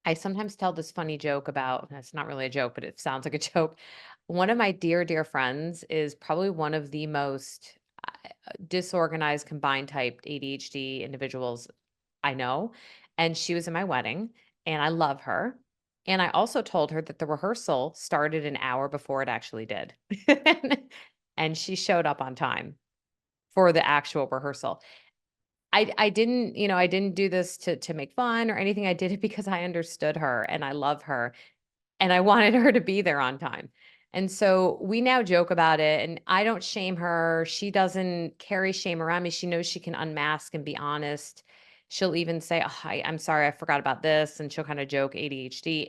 [SPEAKER 2] I sometimes tell this funny joke about, it's not really a joke, but it sounds like a joke. One of my dear, dear friends is probably one of the most disorganized, combined type ADHD individuals I know. And she was in my wedding, and I love her. And I also told her that the rehearsal started an hour before it actually did. And she showed up on time for the actual rehearsal. I didn't, I didn't do this to make fun or anything. I did it because I understood her and I love her and I wanted her to be there on time. And so we now joke about it and I don't shame her. She doesn't carry shame around me. She knows she can unmask and be honest. She'll even say, oh, I'm sorry, I forgot about this. And she'll kind of joke ADHD.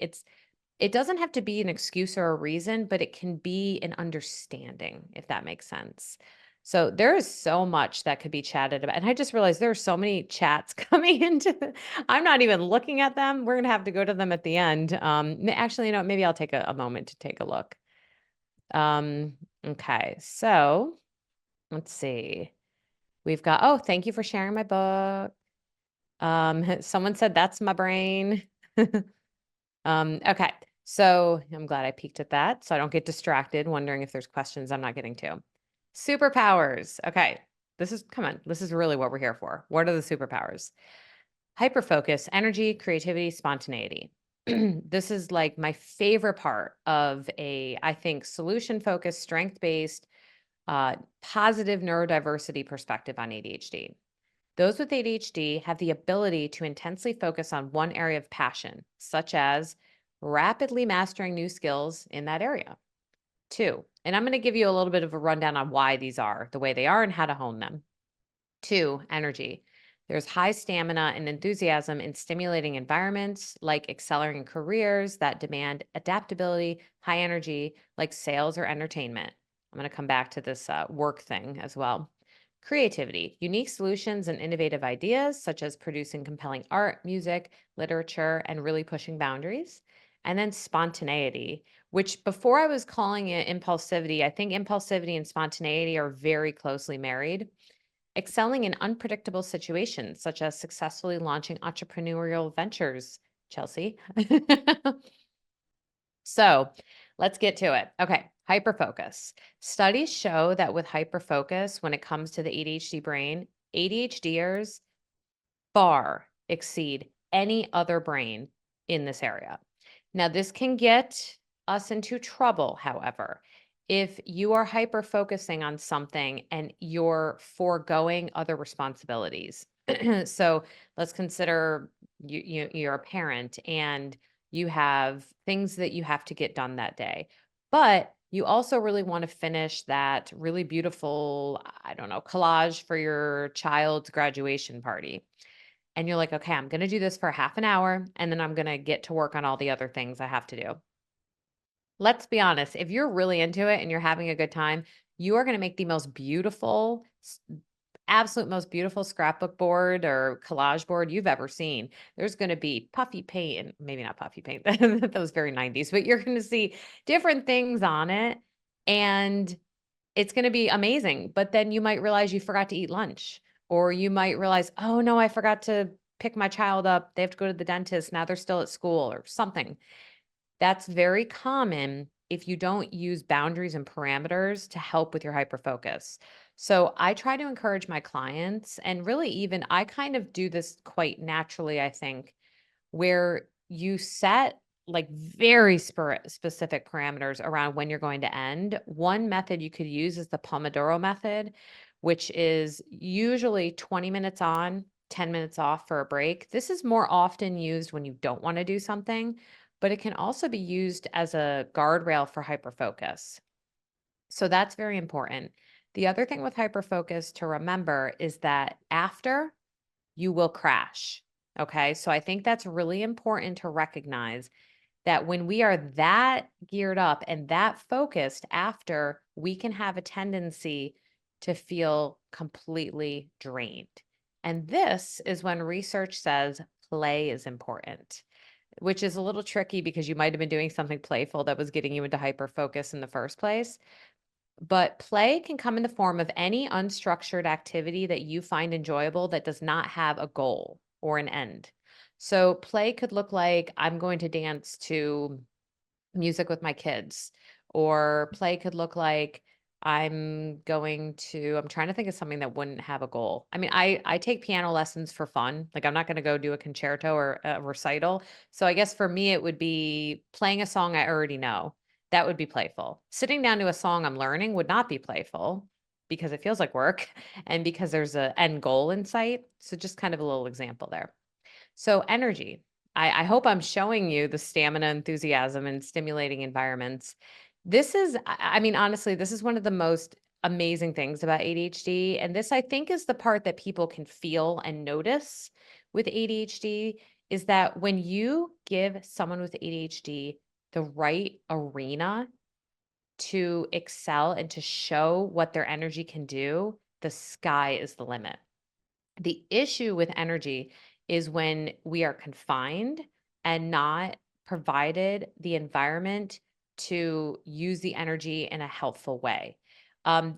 [SPEAKER 2] It doesn't have to be an excuse or a reason, but it can be an understanding, if that makes sense. So there is so much that could be chatted about. And I just realized there are so many chats coming I'm not even looking at them. We're going to have to go to them at the end. Actually, maybe I'll take a moment to take a look. Okay. So let's see. We've got, oh, thank you for sharing my book. Someone said that's my brain. Okay. So I'm glad I peeked at that so I don't get distracted wondering if there's questions I'm not getting to. Superpowers. Okay. Come on. This is really what we're here for. What are the superpowers? Hyperfocus, energy, creativity, spontaneity. This is like my favorite part of I think, solution focused, strength based, positive neurodiversity perspective on ADHD. Those with ADHD have the ability to intensely focus on one area of passion, such as rapidly mastering new skills in that area. 2, and I'm going to give you a little bit of a rundown on why these are the way they are and how to hone them. 2, energy. There's high stamina and enthusiasm in stimulating environments like accelerating careers that demand adaptability, high energy, like sales or entertainment. I'm going to come back to this work thing as well. Creativity, unique solutions and innovative ideas, such as producing compelling art, music, literature, and really pushing boundaries. And then spontaneity, which before I was calling it impulsivity, I think impulsivity and spontaneity are very closely married. Excelling in unpredictable situations, such as successfully launching entrepreneurial ventures, Chelsea. So let's get to it. Okay, hyperfocus. Studies show that with hyperfocus, when it comes to the ADHD brain, ADHDers far exceed any other brain in this area. Now, this can get us into trouble, however, if you are hyper focusing on something and you're foregoing other responsibilities. So let's consider you're a parent and you have things that you have to get done that day, but you also really want to finish that really beautiful, I don't know, collage for your child's graduation party. And you're like, okay, I'm going to do this for half an hour and then I'm going to get to work on all the other things I have to do. Let's be honest, if you're really into it and you're having a good time, you are going to make the most beautiful, absolute most beautiful scrapbook board or collage board you've ever seen. There's going to be puffy paint, and maybe not puffy paint, that was very 90s, but you're going to see different things on it and it's going to be amazing. But then you might realize you forgot to eat lunch, or you might realize, oh no, I forgot to pick my child up. They have to go to the dentist. Now they're still at school or something. That's very common if you don't use boundaries and parameters to help with your hyperfocus. So I try to encourage my clients, and really, even I kind of do this quite naturally, I think, where you set like very specific parameters around when you're going to end. One method you could use is the Pomodoro method, which is usually 20 minutes on, 10 minutes off for a break. This is more often used when you don't want to do something, but it can also be used as a guardrail for hyperfocus. So that's very important. The other thing with hyperfocus to remember is that after you will crash. Okay. So I think that's really important to recognize that when we are that geared up and that focused after, we can have a tendency to feel completely drained. And this is when research says play is important, which is a little tricky because you might have been doing something playful that was getting you into hyper focus in the first place. But play can come in the form of any unstructured activity that you find enjoyable that does not have a goal or an end. So, play could look like I'm going to dance to music with my kids, or play could look like I'm trying to think of something that wouldn't have a goal. I mean, I take piano lessons for fun. Like, I'm not going to go do a concerto or a recital. So I guess for me it would be playing a song I already know. That would be playful. Sitting down to a song I'm learning would not be playful because it feels like work and because there's a end goal in sight. So just kind of a little example there. So energy. I hope I'm showing you the stamina, enthusiasm, and stimulating environments. I mean, honestly, this is one of the most amazing things about ADHD. And this, I think, is the part that people can feel and notice with ADHD is that when you give someone with ADHD the right arena to excel and to show what their energy can do, the sky is the limit. The issue with energy is when we are confined and not provided the environment to use the energy in a healthful way.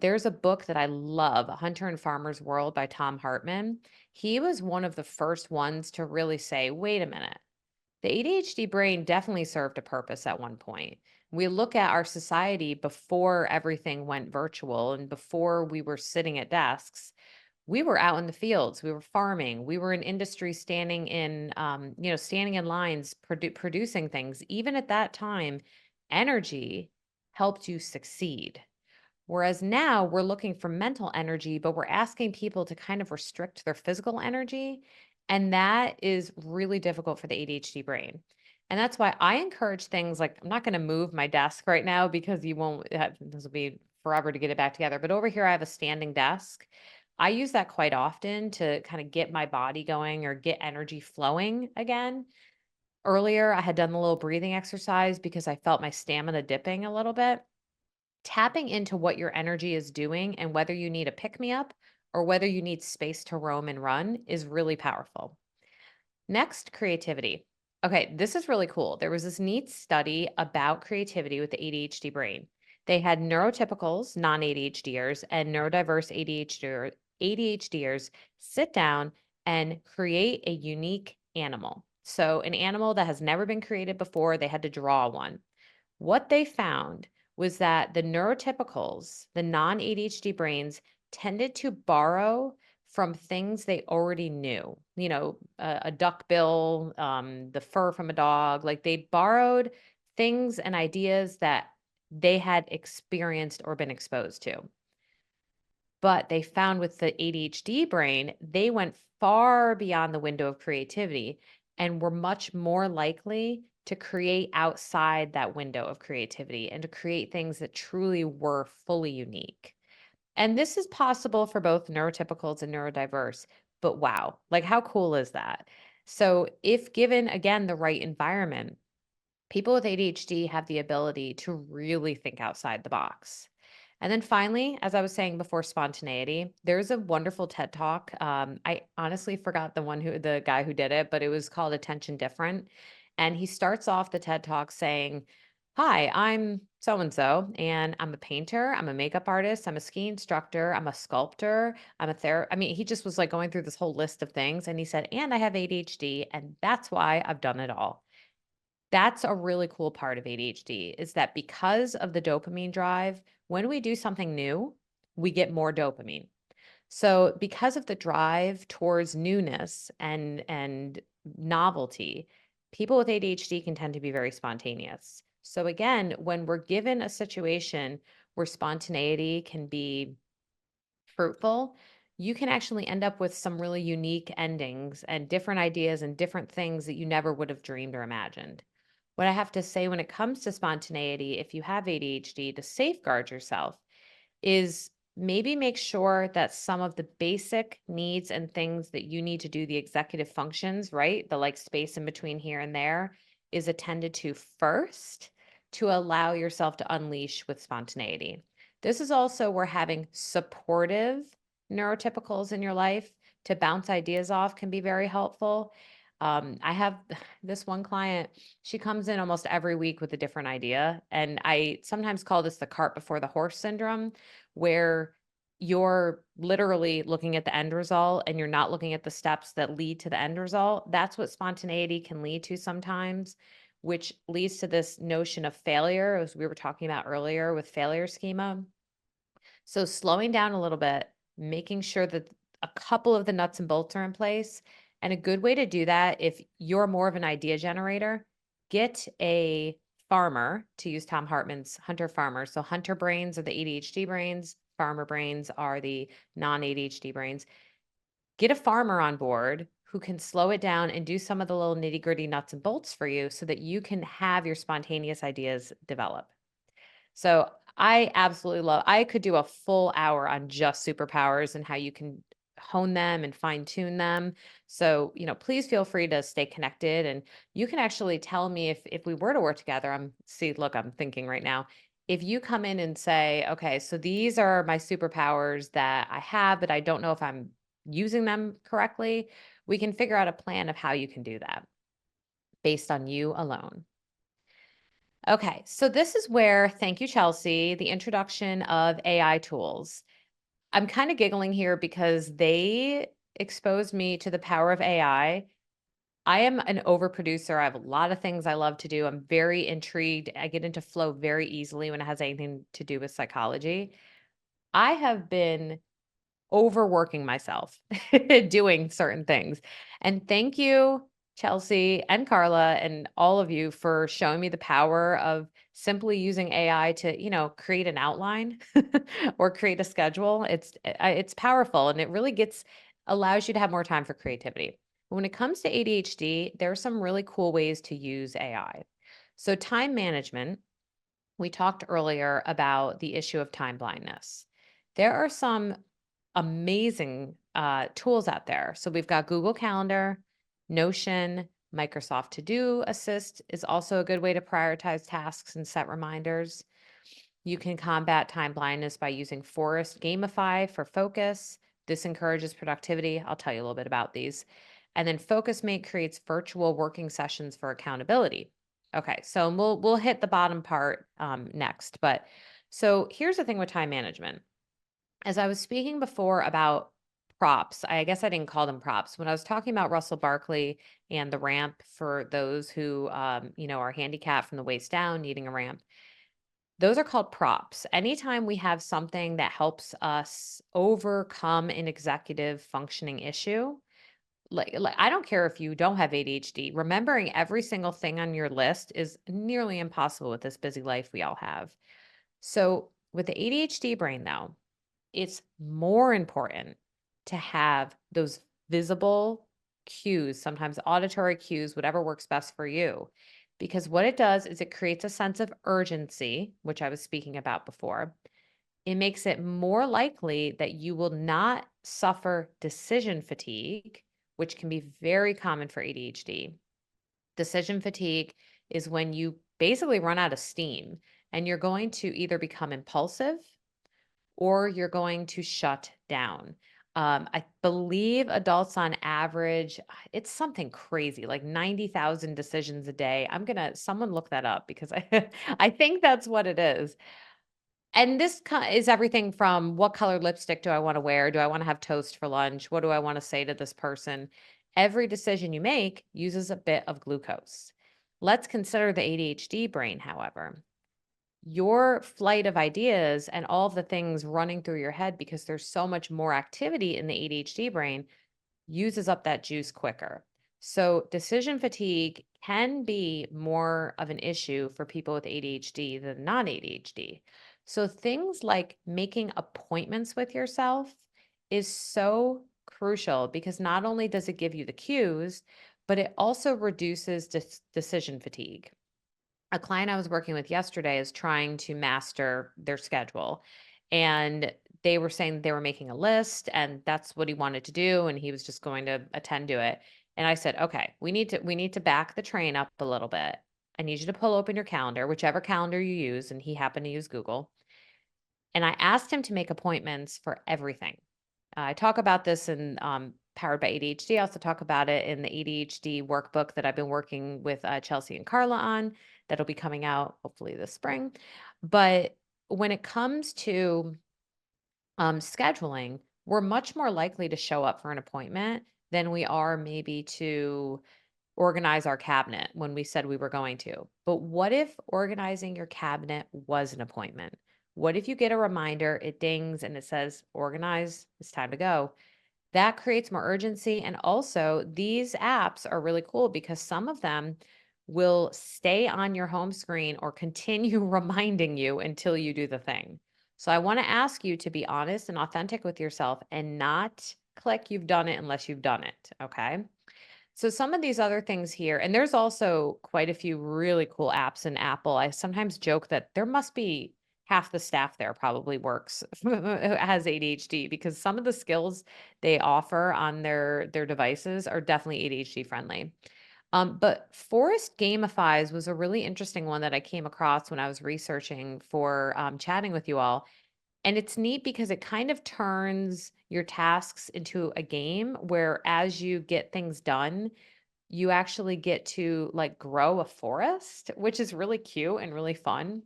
[SPEAKER 2] There's a book that I love, Hunter and Farmer's World by Tom Hartman. He was one of the first ones to really say, wait a minute, the ADHD brain definitely served a purpose at one point. We look at our society before everything went virtual and before we were sitting at desks. We were out in the fields, we were farming, we were in industry standing in lines producing things. Even at that time, energy helped you succeed. Whereas now we're looking for mental energy, but we're asking people to kind of restrict their physical energy. And that is really difficult for the ADHD brain. And that's why I encourage things like I'm not going to move my desk right now because you won't have, this will be forever to get it back together. But over here, I have a standing desk. I use that quite often to kind of get my body going or get energy flowing again. Earlier, I had done the little breathing exercise because I felt my stamina dipping a little bit. Tapping into what your energy is doing and whether you need a pick me up or whether you need space to roam and run is really powerful. Next, creativity. Okay, this is really cool. There was this neat study about creativity with the ADHD brain. They had neurotypicals, non ADHDers, and neurodiverse ADHDers sit down and create a unique animal. So, an animal that has never been created before, they had to draw one. What they found was that the neurotypicals, the non ADHD brains, tended to borrow from things they already knew, a duck bill, the fur from a dog. Like they borrowed things and ideas that they had experienced or been exposed to. But they found with the ADHD brain, they went far beyond the window of creativity and were much more likely to create outside that window of creativity and to create things that truly were fully unique. And this is possible for both neurotypicals and neurodiverse. But wow, like how cool is that? So, if given again the right environment, people with ADHD have the ability to really think outside the box. And then finally, as I was saying before, spontaneity. There's a wonderful TED Talk. I honestly forgot the guy who did it, but it was called Attention Different. And he starts off the TED Talk saying, "Hi, I'm so and so, and I'm a painter, I'm a makeup artist, I'm a ski instructor, I'm a sculptor, I'm a therapist." I mean, he just was like going through this whole list of things. And he said, "And I have ADHD, and that's why I've done it all." That's a really cool part of ADHD is that because of the dopamine drive, when we do something new, we get more dopamine. So because of the drive towards newness and novelty, people with ADHD can tend to be very spontaneous. So again, when we're given a situation where spontaneity can be fruitful, you can actually end up with some really unique endings and different ideas and different things that you never would have dreamed or imagined. What I have to say when it comes to spontaneity, if you have ADHD, to safeguard yourself is maybe make sure that some of the basic needs and things that you need to do the executive functions, right? The like space in between here and there is attended to first to allow yourself to unleash with spontaneity. This is also where having supportive neurotypicals in your life to bounce ideas off can be very helpful. I have this one client, she comes in almost every week with a different idea. And I sometimes call this the cart before the horse syndrome, where you're literally looking at the end result and you're not looking at the steps that lead to the end result. That's what spontaneity can lead to sometimes, which leads to this notion of failure, as we were talking about earlier with failure schema. So slowing down a little bit, making sure that a couple of the nuts and bolts are in place. And a good way to do that, if you're more of an idea generator, get a farmer, to use Tom Hartman's hunter farmer. So hunter brains are the ADHD brains, farmer brains are the non-ADHD brains. Get a farmer on board who can slow it down and do some of the little nitty-gritty nuts and bolts for you so that you can have your spontaneous ideas develop. So I absolutely I could do a full hour on just superpowers and how you can hone them and fine tune them. So, please feel free to stay connected, and you can actually tell me if we were to work together. I'm thinking right now, if you come in and say, okay, so these are my superpowers that I have, but I don't know if I'm using them correctly, we can figure out a plan of how you can do that based on you alone. Okay, so this is where, thank you, Chelsea, the introduction of AI tools. I'm kind of giggling here because they exposed me to the power of AI. I am an overproducer. I have a lot of things I love to do. I'm very intrigued. I get into flow very easily when it has anything to do with psychology. I have been overworking myself doing certain things. And thank you, Chelsea and Carla, and all of you for showing me the power of simply using AI to, create an outline or create a schedule. It's powerful, and it really allows you to have more time for creativity. When it comes to ADHD, there are some really cool ways to use AI. So time management, we talked earlier about the issue of time blindness. There are some amazing tools out there. So we've got Google Calendar, Notion, Microsoft To Do Assist is also a good way to prioritize tasks and set reminders. You can combat time blindness by using Forest Gamify for focus. This encourages productivity. I'll tell you a little bit about these. And then FocusMate creates virtual working sessions for accountability. Okay, so we'll hit the bottom part next. But so here's the thing with time management. As I was speaking before about props, I guess I didn't call them props. When I was talking about Russell Barkley and the ramp for those who, are handicapped from the waist down, needing a ramp, those are called props. Anytime we have something that helps us overcome an executive functioning issue, like I don't care if you don't have ADHD, remembering every single thing on your list is nearly impossible with this busy life we all have. So with the ADHD brain, though, it's more important to have those visible cues, sometimes auditory cues, whatever works best for you. Because what it does is it creates a sense of urgency, which I was speaking about before. It makes it more likely that you will not suffer decision fatigue, which can be very common for ADHD. Decision fatigue is when you basically run out of steam and you're going to either become impulsive or you're going to shut down. I believe adults on average, it's something crazy, like 90,000 decisions a day. Someone look that up because I think that's what it is. And this is everything from what color lipstick do I want to wear? Do I want to have toast for lunch? What do I want to say to this person? Every decision you make uses a bit of glucose. Let's consider the ADHD brain, however. your flight of ideas and all of the things running through your head, because there's so much more activity in the ADHD brain, uses up that juice quicker. So decision fatigue can be more of an issue for people with ADHD than non ADHD. So things like making appointments with yourself is so crucial, because not only does it give you the cues, but it also reduces decision fatigue. A client I was working with yesterday is trying to master their schedule. And they were saying they were making a list and that's what he wanted to do. And he was just going to attend to it. And I said, okay, we need to back the train up a little bit. I need you to pull open your calendar, whichever calendar you use. And he happened to use Google. And I asked him to make appointments for everything. I talk about this in Powered by ADHD. I also talk about it in the ADHD workbook that I've been working with Chelsea and Carla on. That'll be coming out hopefully this spring. But when it comes to scheduling, we're much more likely to show up for an appointment than we are maybe to organize our cabinet when we said we were going to. But what if organizing your cabinet was an appointment? What if you get a reminder, it dings and it says, organize, it's time to go? That creates more urgency. And also, these apps are really cool because some of them will stay on your home screen or continue reminding you until you do the thing. So I want to ask you to be honest and authentic with yourself and not click you've done it unless you've done it. Okay. So some of these other things here, and there's also quite a few really cool apps in Apple. I sometimes joke that there must be half the staff there probably works has ADHD, because some of the skills they offer on their devices are definitely ADHD friendly. But Forest Gamifies was a really interesting one that I came across when I was researching for chatting with you all. And it's neat because it kind of turns your tasks into a game where as you get things done, you actually get to like grow a forest, which is really cute and really fun.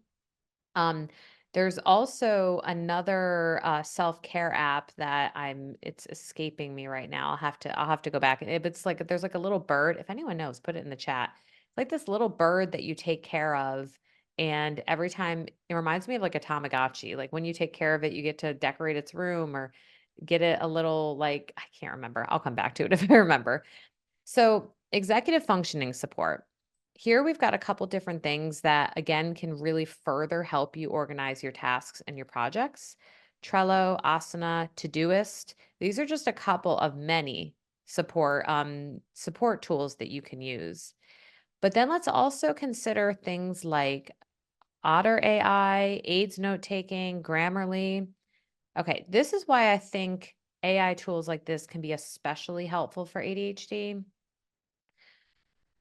[SPEAKER 2] Um, there's also another self-care app that it's escaping me right now. I'll have to go back. It's like there's like a little bird. If anyone knows, put it in the chat. It's like this little bird that you take care of. And every time it reminds me of like a Tamagotchi. Like when you take care of it, you get to decorate its room or get it a little like, I can't remember. I'll come back to it if I remember. So, executive functioning support. Here we've got a couple different things that, again, can really further help you organize your tasks and your projects. Trello, Asana, Todoist. These are just a couple of many support tools that you can use. But then let's also consider things like Otter AI, AIDS note taking, Grammarly. Okay, this is why I think AI tools like this can be especially helpful for ADHD.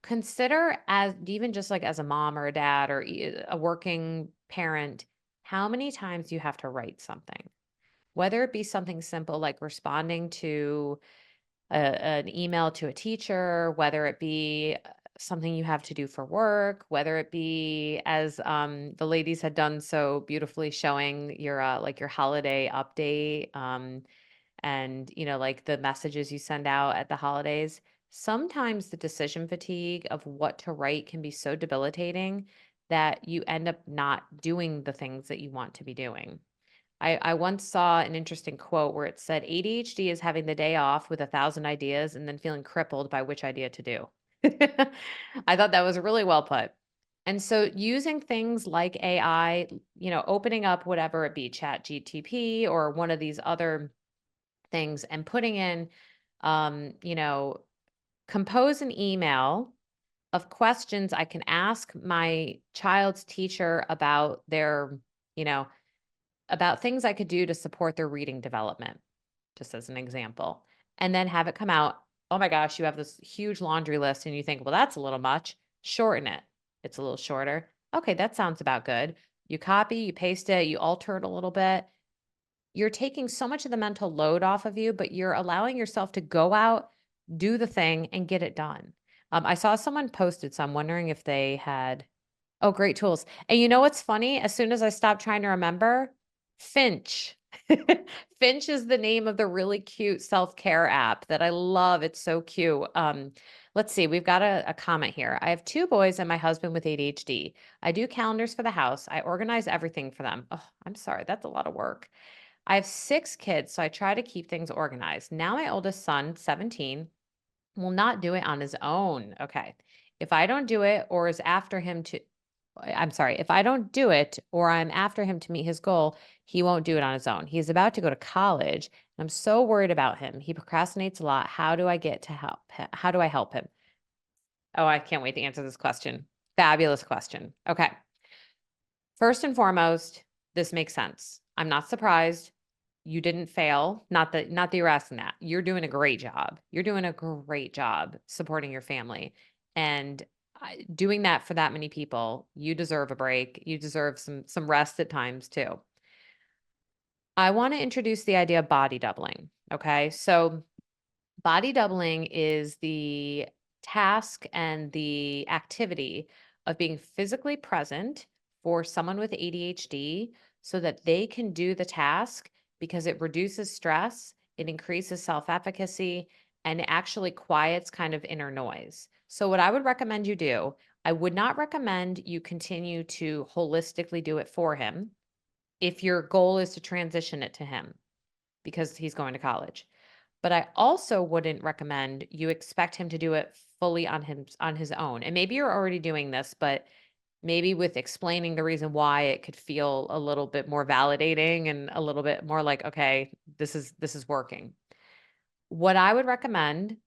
[SPEAKER 2] Consider, as even just like as a mom or a dad or a working parent, how many times you have to write something, whether it be something simple like responding to an email to a teacher, whether it be something you have to do for work, whether it be as the ladies had done so beautifully showing your like your holiday update, and like the messages you send out at the holidays. Sometimes the decision fatigue of what to write can be so debilitating that you end up not doing the things that you want to be doing. I once saw an interesting quote where it said ADHD is having the day off with 1,000 ideas and then feeling crippled by which idea to do. I thought that was really well put. And so using things like AI, opening up whatever it be, Chat GTP or one of these other things, and putting in, um, you know, compose an email of questions I can ask my child's teacher about you know, about things I could do to support their reading development, just as an example, and then have it come out. Oh my gosh, you have this huge laundry list, and you think, well, that's a little much. Shorten it. It's a little shorter. Okay, that sounds about good. You copy, you paste it, you alter it a little bit. You're taking so much of the mental load off of you, but you're allowing yourself to go out, do the thing, and get it done. I saw someone posted, so I'm wondering if they had, oh, great tools. And you know what's funny? As soon as I stopped trying to remember, Finch. Finch is the name of the really cute self-care app that I love. It's so cute. Let's see, we've got a comment here. I have two boys and my husband with ADHD. I do calendars for the house. I organize everything for them. Oh, I'm sorry, that's a lot of work. I have 6 kids, so I try to keep things organized. Now my oldest son, 17, will not do it on his own. Okay. If I don't do it or is after him to I'm sorry, if I don't do it or I'm after him to meet his goal, he won't do it on his own. He's about to go to college, and I'm so worried about him. He procrastinates a lot. How do I get to help? How do I help him? Oh, I can't wait to answer this question. Fabulous question. Okay. First and foremost, this makes sense. I'm not surprised you didn't fail. Not that you're asking that. You're doing a great job. You're doing a great job supporting your family. And doing that for that many people, you deserve a break. You deserve some rest at times too. I want to introduce the idea of body doubling. Okay? So body doubling is the task and the activity of being physically present for someone with ADHD so that they can do the task because it reduces stress, it increases self efficacy, and it actually quiets kind of inner noise. So, what I would recommend you do, I would not recommend you continue to holistically do it for him if your goal is to transition it to him because he's going to college. But I also wouldn't recommend you expect him to do it fully on his own. And maybe you're already doing this, but maybe with explaining the reason why it could feel a little bit more validating and a little bit more like, okay, this is working. What I would recommend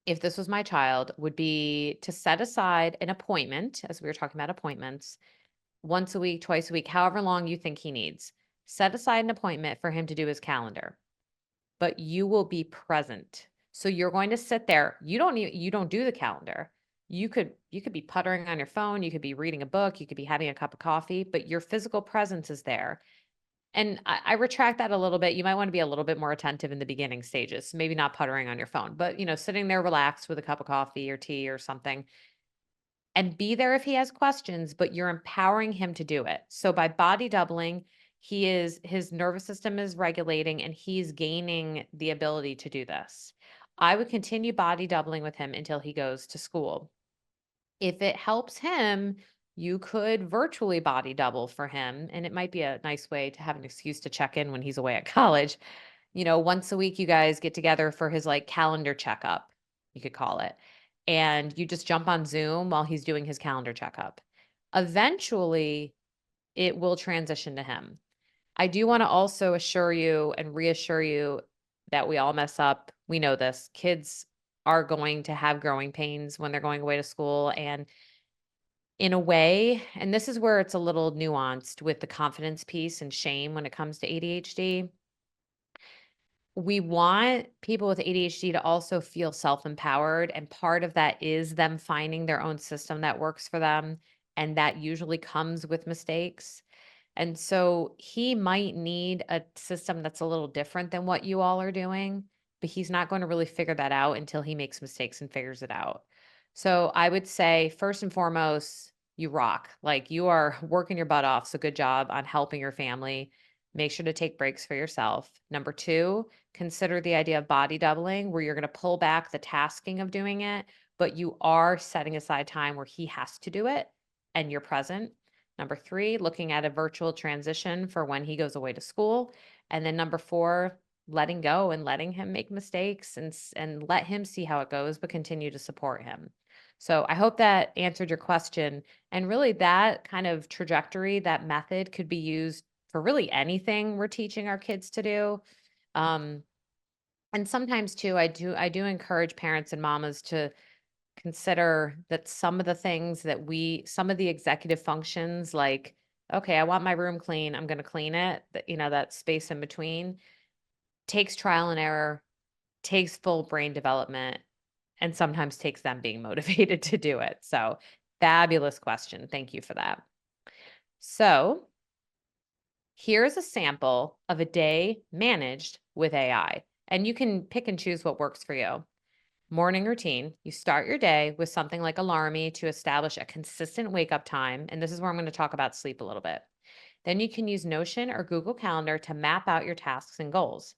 [SPEAKER 2] if this was my child would be to set aside an appointment, as we were talking about appointments, once a week, twice a week, however long you think he needs. Set aside an appointment for him to do his calendar, but you will be present. So you're going to sit there. You don't do the calendar. You could be puttering on your phone, you could be reading a book, you could be having a cup of coffee, but your physical presence is there. And I retract that a little bit. You might want to be a little bit more attentive in the beginning stages. Maybe not puttering on your phone, but sitting there relaxed with a cup of coffee or tea or something and be there if he has questions, but you're empowering him to do it. So by body doubling, his nervous system is regulating and he's gaining the ability to do this. I would continue body doubling with him until he goes to school. If it helps him, you could virtually body double for him. And it might be a nice way to have an excuse to check in when he's away at college. Once a week, you guys get together for his like calendar checkup, you could call it. And you just jump on Zoom while he's doing his calendar checkup. Eventually, it will transition to him. I do want to also assure you and reassure you that we all mess up. We know this. Kids are going to have growing pains when they're going away to school. And in a way, and this is where it's a little nuanced with the confidence piece and shame when it comes to ADHD. We want people with ADHD to also feel self-empowered, and part of that is them finding their own system that works for them, and that usually comes with mistakes. And so he might need a system that's a little different than what you all are doing, but he's not going to really figure that out until he makes mistakes and figures it out. So I would say, first and foremost, you rock. Like you are working your butt off. So good job on helping your family. Make sure to take breaks for yourself. Number two, consider the idea of body doubling, where you're going to pull back the tasking of doing it, but you are setting aside time where he has to do it and you're present. Number three, looking at a virtual transition for when he goes away to school. And then number four, letting go and letting him make mistakes and let him see how it goes, but continue to support him. So I hope that answered your question. And really that kind of trajectory, that method could be used for really anything we're teaching our kids to do. Um, and sometimes too, I do encourage parents and mamas to consider that some of the things some of the executive functions, like, okay, I want my room clean, I'm going to clean it, that space in between takes trial and error, takes full brain development, and sometimes takes them being motivated to do it. So, fabulous question. Thank you for that. So, here's a sample of a day managed with AI, and you can pick and choose what works for you. Morning routine. You start your day with something like Alarmy to establish a consistent wake up time. And this is where I'm going to talk about sleep a little bit. Then you can use Notion or Google Calendar to map out your tasks and goals.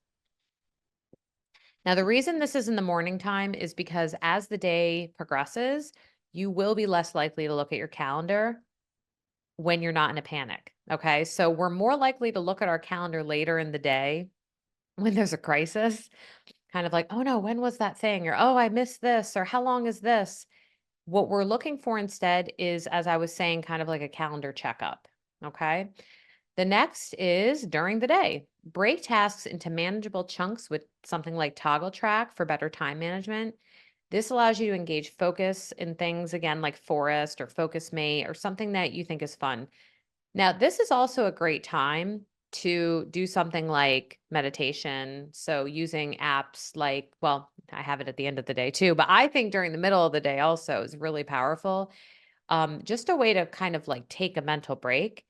[SPEAKER 2] Now, the reason this is in the morning time is because as the day progresses, you will be less likely to look at your calendar when you're not in a panic. Okay. So we're more likely to look at our calendar later in the day when there's a crisis, kind of like, oh no, when was that thing? Or, oh, I missed this. Or, how long is this? What we're looking for instead is, as I was saying, kind of like a calendar checkup. Okay. The next is during the day. Break tasks into manageable chunks with something like toggle track for better time management. This allows you to engage focus in things again like forest or focus mate or something that you think is fun. Now, this is also a great time to do something like meditation. So, using apps like, well, I have it at the end of the day too, but I think during the middle of the day also is really powerful. Just a way to kind of like take a mental break.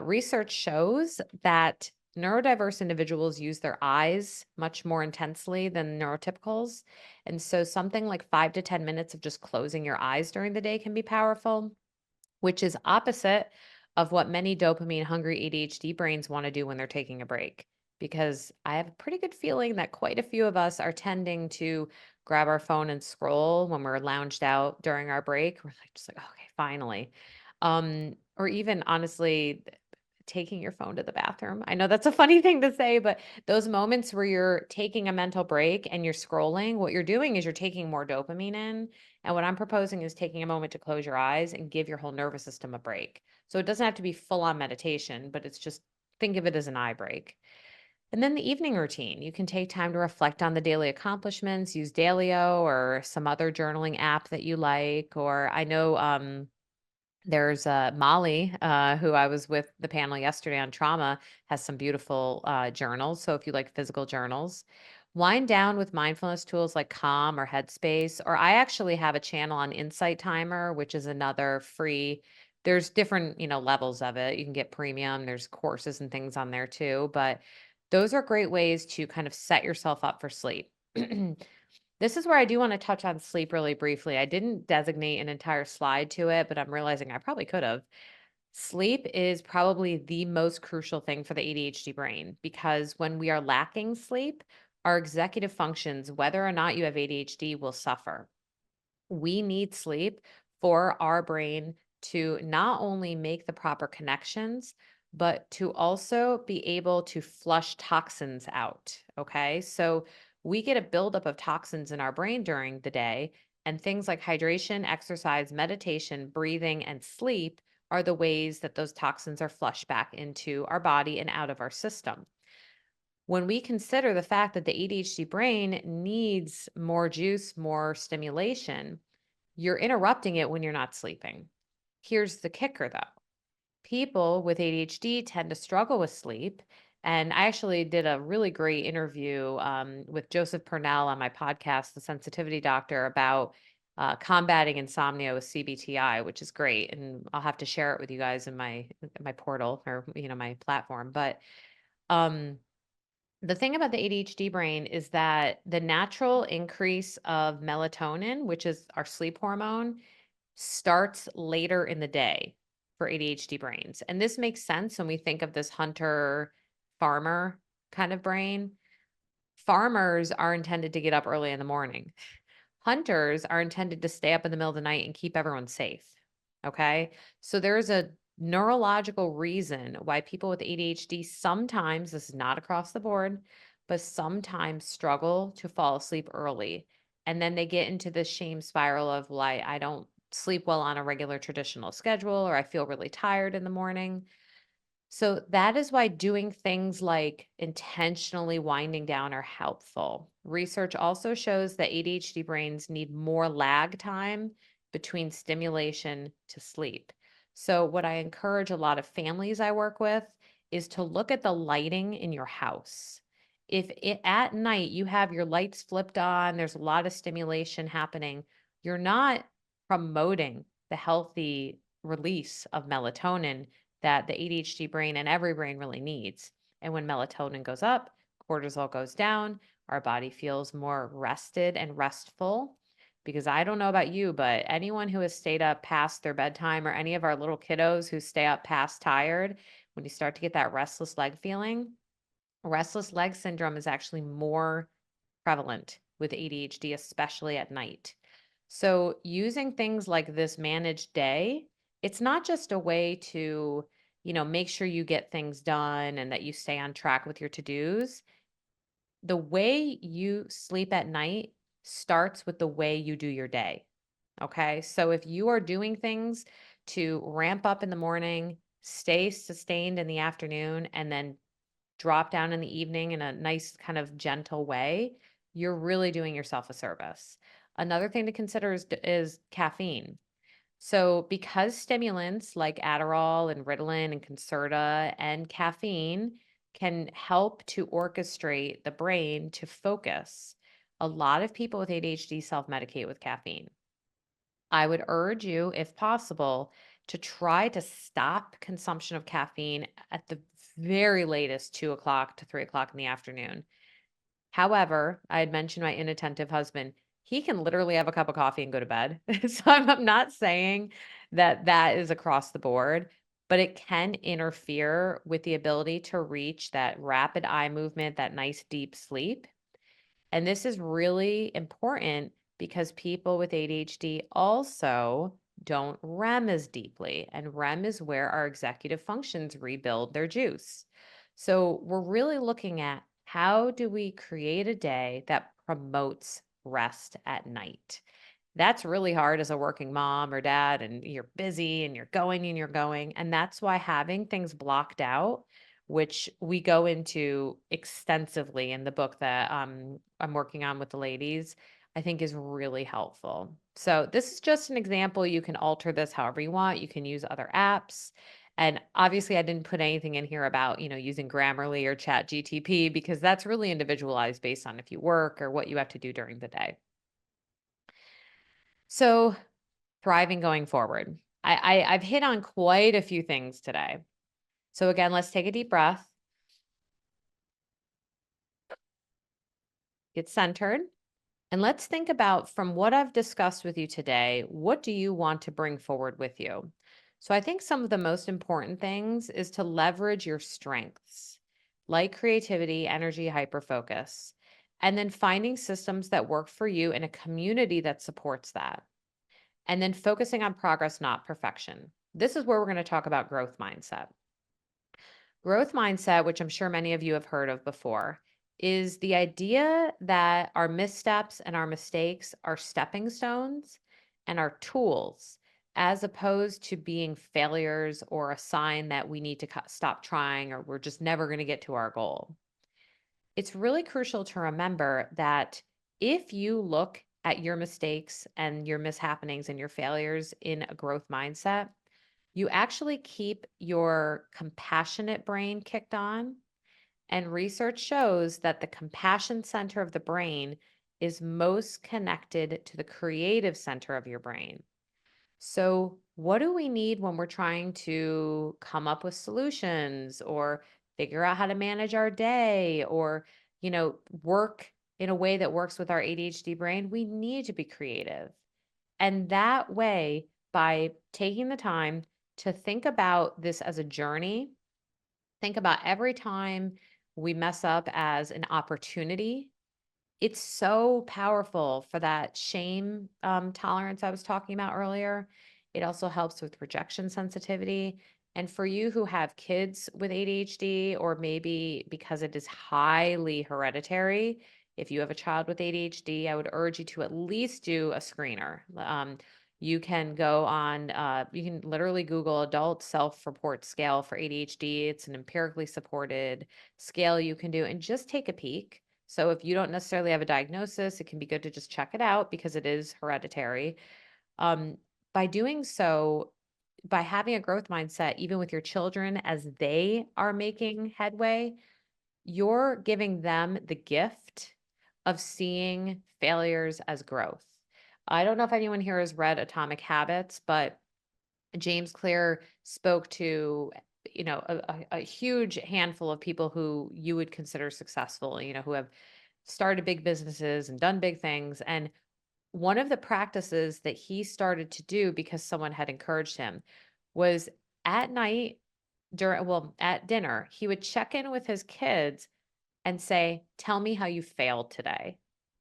[SPEAKER 2] Research shows that neurodiverse individuals use their eyes much more intensely than neurotypicals. And so, something like 5 to 10 minutes of just closing your eyes during the day can be powerful, which is opposite of what many dopamine hungry ADHD brains want to do when they're taking a break. Because I have a pretty good feeling that quite a few of us are tending to grab our phone and scroll when we're lounged out during our break. We're like, just like, okay, finally. Or even honestly, taking your phone to the bathroom. I know that's a funny thing to say, but those moments where you're taking a mental break and you're scrolling, what you're doing is you're taking more dopamine in. And what I'm proposing is taking a moment to close your eyes and give your whole nervous system a break. So it doesn't have to be full on meditation, but it's just think of it as an eye break. And then the evening routine, you can take time to reflect on the daily accomplishments, use Dalio or some other journaling app that you like. Or I know there's Molly, who I was with the panel yesterday on trauma, has some beautiful journals. So if you like physical journals, wind down with mindfulness tools like Calm or Headspace. Or I actually have a channel on Insight Timer, which is another free. There's different, levels of it. You can get premium. There's courses and things on there too. But those are great ways to kind of set yourself up for sleep. This is where I do want to touch on sleep really briefly. I didn't designate an entire slide to it, but I'm realizing I probably could have. Sleep is probably the most crucial thing for the ADHD brain because when we are lacking sleep, our executive functions, whether or not you have ADHD, will suffer. We need sleep for our brain to not only make the proper connections, but to also be able to flush toxins out. Okay. So we get a buildup of toxins in our brain during the day, and things like hydration, exercise, meditation, breathing, and sleep are the ways that those toxins are flushed back into our body and out of our system. When we consider the fact that the ADHD brain needs more juice, more stimulation, you're interrupting it when you're not sleeping. Here's the kicker though. People with ADHD tend to struggle with sleep. And I actually did a really great interview with Joseph Purnell on my podcast, The Sensitivity Doctor, about combating insomnia with CBTI, which is great. And I'll have to share it with you guys in my portal or my platform. But um, the thing about the ADHD brain is that the natural increase of melatonin, which is our sleep hormone, starts later in the day for ADHD brains. And this makes sense when we think of this hunter farmer kind of brain. Farmers are intended to get up early in the morning. Hunters are intended to stay up in the middle of the night and keep everyone safe. Okay. So there's a neurological reason why people with ADHD sometimes, this is not across the board, but sometimes struggle to fall asleep early. And then they get into this shame spiral of like, I don't sleep well on a regular traditional schedule, or I feel really tired in the morning. So that is why doing things like intentionally winding down are helpful. Research also shows that ADHD brains need more lag time between stimulation to sleep. So, what I encourage a lot of families I work with is to look at the lighting in your house. If it, at night you have your lights flipped on, there's a lot of stimulation happening, you're not promoting the healthy release of melatonin that the ADHD brain and every brain really needs. And when melatonin goes up, cortisol goes down, our body feels more rested and restful. Because I don't know about you, but anyone who has stayed up past their bedtime or any of our little kiddos who stay up past tired, when you start to get that restless leg feeling, restless leg syndrome is actually more prevalent with ADHD, especially at night. So, using things like this managed day, it's not just a way to, make sure you get things done and that you stay on track with your to-dos. The way you sleep at night starts with the way you do your day. Okay. So if you are doing things to ramp up in the morning, stay sustained in the afternoon, and then drop down in the evening in a nice kind of gentle way, you're really doing yourself a service. Another thing to consider is caffeine. So, because stimulants like Adderall and Ritalin and Concerta and caffeine can help to orchestrate the brain to focus, a lot of people with ADHD self medicate with caffeine. I would urge you, if possible, to try to stop consumption of caffeine at the very latest 2 o'clock to 3 o'clock in the afternoon. However, I had mentioned my inattentive husband. He can literally have a cup of coffee and go to bed. So I'm not saying that that is across the board, but it can interfere with the ability to reach that rapid eye movement, that nice deep sleep. And this is really important because people with ADHD also don't REM as deeply. And REM is where our executive functions rebuild their juice. So we're really looking at how do we create a day that promotes rest at night? That's really hard as a working mom or dad, and you're busy and you're going and you're going. And that's why having things blocked out, which we go into extensively in the book that I'm working on with the ladies, I think is really helpful. So, this is just an example. You can alter this however you want. You can use other apps. And obviously, I didn't put anything in here about, using Grammarly or Chat GTP because that's really individualized based on if you work or what you have to do during the day. So, thriving going forward. I've hit on quite a few things today. So again, let's take a deep breath, get centered, and let's think about from what I've discussed with you today, what do you want to bring forward with you? So I think some of the most important things is to leverage your strengths, like creativity, energy, hyperfocus, and then finding systems that work for you in a community that supports that. And then focusing on progress, not perfection. This is where we're going to talk about growth mindset. Growth mindset, which I'm sure many of you have heard of before, is the idea that our missteps and our mistakes are stepping stones and are tools, as opposed to being failures or a sign that we need to stop trying or we're just never going to get to our goal. It's really crucial to remember that if you look at your mistakes and your mishappenings and your failures in a growth mindset, you actually keep your compassionate brain kicked on. And research shows that the compassion center of the brain is most connected to the creative center of your brain. So, what do we need when we're trying to come up with solutions or figure out how to manage our day or, work in a way that works with our ADHD brain? We need to be creative. And that way, by taking the time to think about this as a journey, think about every time we mess up as an opportunity. It's so powerful for that shame tolerance I was talking about earlier. It also helps with rejection sensitivity. And for you who have kids with ADHD, or maybe because it is highly hereditary, if you have a child with ADHD, I would urge you to at least do a screener. You can go on, you can literally Google adult self-report scale for ADHD. It's an empirically supported scale you can do and just take a peek. So if you don't necessarily have a diagnosis, it can be good to just check it out because it is hereditary. By doing so, by having a growth mindset, even with your children as they are making headway, you're giving them the gift of seeing failures as growth. I don't know if anyone here has read Atomic Habits, but James Clear spoke to, a huge handful of people who you would consider successful, who have started big businesses and done big things. And one of the practices that he started to do because someone had encouraged him was at night at dinner, he would check in with his kids and say, "Tell me how you failed today."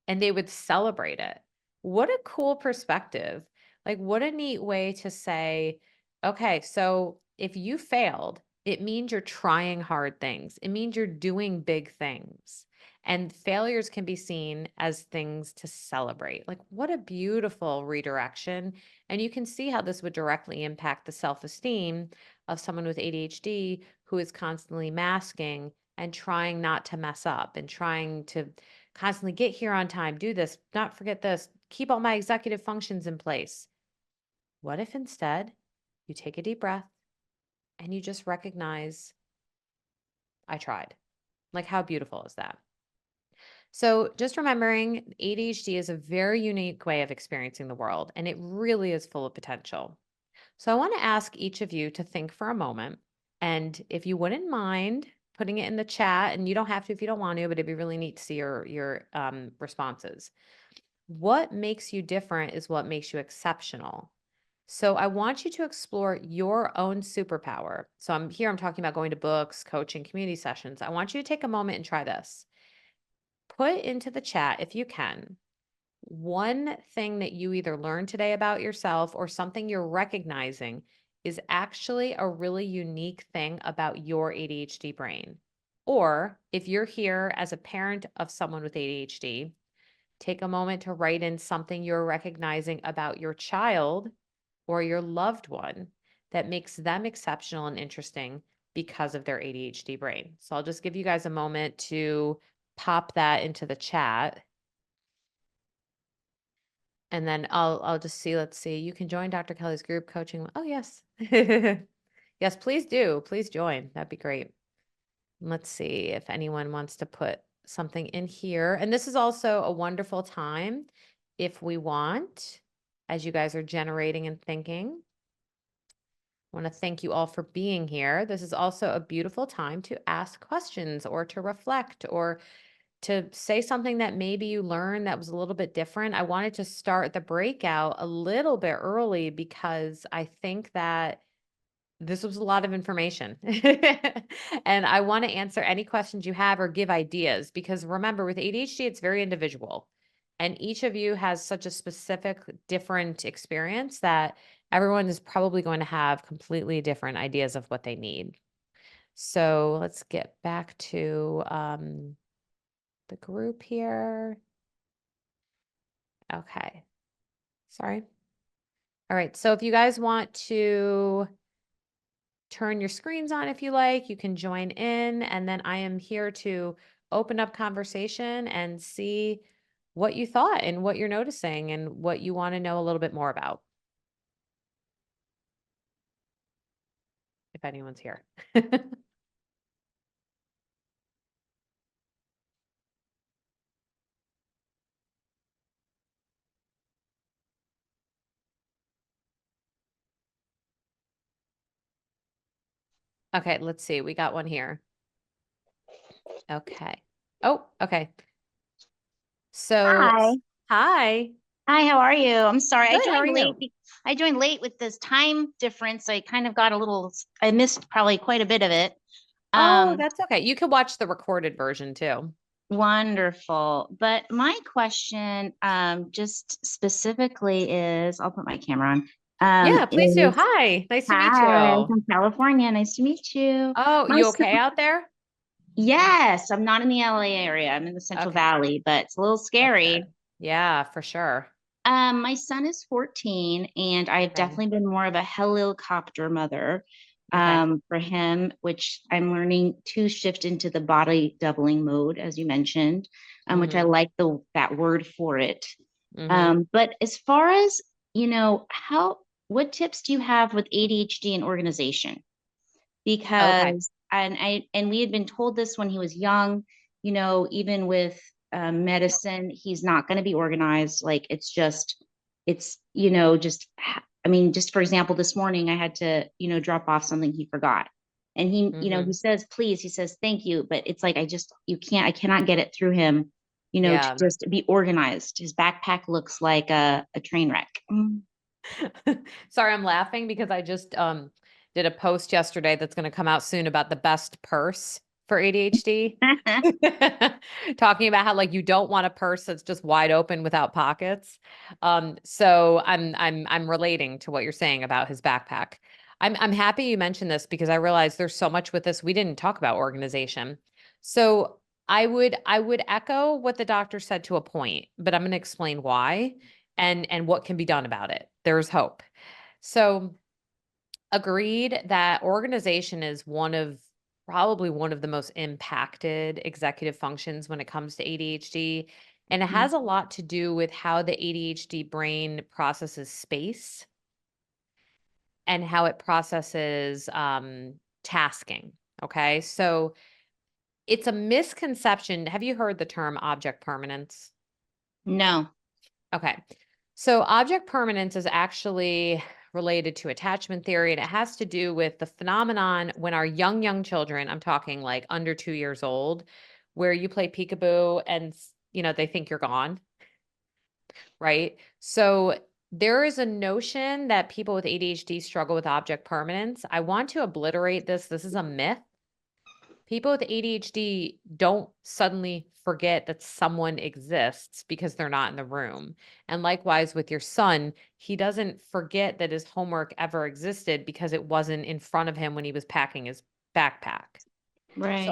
[SPEAKER 2] and they would celebrate it. What a cool perspective. Like, what a neat way to say, okay, so if you failed, it means you're trying hard things. It means you're doing big things. And failures can be seen as things to celebrate. Like, what a beautiful redirection. And you can see how this would directly impact the self esteem of someone with ADHD who is constantly masking and trying not to mess up and trying to constantly get here on time, do this, not forget this, keep all my executive functions in place. What if instead you take a deep breath and you just recognize, I tried? Like, how beautiful is that? So, just remembering ADHD is a very unique way of experiencing the world, and it really is full of potential. So, I want to ask each of you to think for a moment. And if you wouldn't mind putting it in the chat, and you don't have to if you don't want to, but it'd be really neat to see your responses. What makes you different is what makes you exceptional. So I want you to explore your own superpower. So I'm talking about going to books, coaching, community sessions. I want you to take a moment and try this. Put into the chat, if you can, one thing that you either learned today about yourself or something you're recognizing is actually a really unique thing about your ADHD brain. Or if you're here as a parent of someone with ADHD, take a moment to write in something you're recognizing about your child or your loved one that makes them exceptional and interesting because of their ADHD brain. So I'll just give you guys a moment to pop that into the chat. And then I'll just see, let's see. You can join Dr. Kelly's group coaching. Oh, yes. Yes, please do. Please join. That'd be great. Let's see if anyone wants to put something in here. And this is also a wonderful time if we want, as you guys are generating and thinking. I want to thank you all for being here. This is also a beautiful time to ask questions or to reflect or to say something that maybe you learned that was a little bit different. I wanted to start the breakout a little bit early because I think that this was a lot of information. And I want to answer any questions you have or give ideas because remember, with ADHD, it's very individual. And each of you has such a specific, different experience that everyone is probably going to have completely different ideas of what they need. So let's get back to the group here. Okay. Sorry. All right. So if you guys want to turn your screens on if you like, you can join in. And then I am here to open up conversation and see what you thought and what you're noticing and what you want to know a little bit more about. If anyone's here. Okay, let's see. We got one here. Okay. Oh, okay. So,
[SPEAKER 3] Hi.
[SPEAKER 2] hi.
[SPEAKER 3] Hi, how are you? I'm sorry.
[SPEAKER 2] Good. How are
[SPEAKER 3] Late.
[SPEAKER 2] you?
[SPEAKER 3] I joined late with this time difference. I kind of got a little, I missed probably quite a bit of it.
[SPEAKER 2] Oh,
[SPEAKER 3] Um,
[SPEAKER 2] that's okay. You can watch the recorded version too.
[SPEAKER 3] Wonderful. But my question, just specifically is, I'll put my camera on.
[SPEAKER 2] Yeah, please do.
[SPEAKER 3] Is
[SPEAKER 2] Hi. Nice to meet
[SPEAKER 3] Hi,
[SPEAKER 2] you.
[SPEAKER 3] from California. Nice to meet you.
[SPEAKER 2] Oh,
[SPEAKER 3] My
[SPEAKER 2] you
[SPEAKER 3] son,
[SPEAKER 2] okay out there?
[SPEAKER 3] yes, I'm not in the LA area. I'm in the Central
[SPEAKER 2] Okay.
[SPEAKER 3] Valley, but it's a little
[SPEAKER 2] That's
[SPEAKER 3] scary.
[SPEAKER 2] good. Yeah, for sure.
[SPEAKER 3] My son is 14, and I've
[SPEAKER 2] Okay.
[SPEAKER 3] definitely been more of a helicopter mother
[SPEAKER 2] Okay.
[SPEAKER 3] for him, which I'm learning to shift into the body doubling mode, as you mentioned, which I
[SPEAKER 2] Mm-hmm.
[SPEAKER 3] like that word for it.
[SPEAKER 2] Mm-hmm.
[SPEAKER 3] But as far as, what tips do you have with ADHD and organization?
[SPEAKER 2] Okay.
[SPEAKER 3] Because and we had been told this when he was young, even with medicine, he's not going to be organized. Like it's just I mean, just for example, this morning I had to drop off something he forgot, and he
[SPEAKER 2] Mm-hmm.
[SPEAKER 3] says please, he says thank you, but it's like I cannot get it through him, to
[SPEAKER 2] Yeah.
[SPEAKER 3] just be organized. His backpack looks like a train wreck.
[SPEAKER 2] Sorry, I'm laughing because I just did a post yesterday that's going to come out soon about the best purse for ADHD? Talking about how like you don't want a purse that's just wide open without pockets. So I'm relating to what you're saying about his backpack. I'm happy you mentioned this because I realized there's so much with this. We didn't talk about organization. So I would echo what the doctor said to a point, but I'm going to explain why and what can be done about it. There's hope. So agreed that organization is probably one of the most impacted executive functions when it comes to ADHD. And it has a lot to do with how the ADHD brain processes space and how it processes tasking. Okay. So it's a misconception. Have you heard the term object permanence?
[SPEAKER 3] No.
[SPEAKER 2] Okay. So object permanence is actually related to attachment theory, and it has to do with the phenomenon when our young children, I'm talking like under 2 years old, where you play peekaboo and they think you're gone, right? So there is a notion that people with ADHD struggle with object permanence. I want to obliterate this. This is a myth. People with ADHD don't suddenly forget that someone exists because they're not in the room. And likewise with your son, he doesn't forget that his homework ever existed because it wasn't in front of him when he was packing his backpack. So
[SPEAKER 3] Right.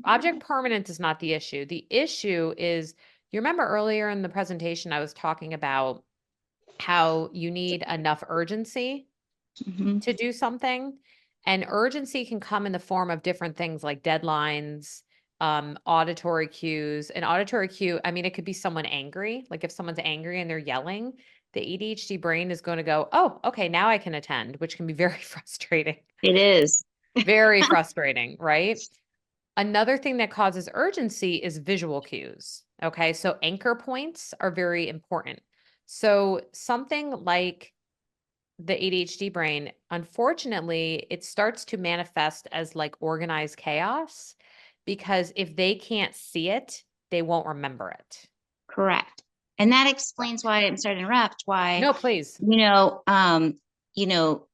[SPEAKER 2] object permanence is not the issue. The issue is, you remember earlier in the presentation, I was talking about how you need enough urgency
[SPEAKER 3] Mhm.
[SPEAKER 2] to do something. And urgency can come in the form of different things like deadlines, auditory cues. An auditory cue, I mean, it could be someone angry. Like if someone's angry and they're yelling, the ADHD brain is going to go, oh, okay, now I can attend, which can be very frustrating.
[SPEAKER 3] It is.
[SPEAKER 2] Very frustrating, right? Another thing that causes urgency is visual cues. Okay, so anchor points are very important. So something like the ADHD brain, unfortunately, it starts to manifest as like organized chaos because if they can't see it, they won't remember it.
[SPEAKER 3] Correct. And that explains why I'm sorry to interrupt, why,
[SPEAKER 2] No, please.
[SPEAKER 3] you know, you know,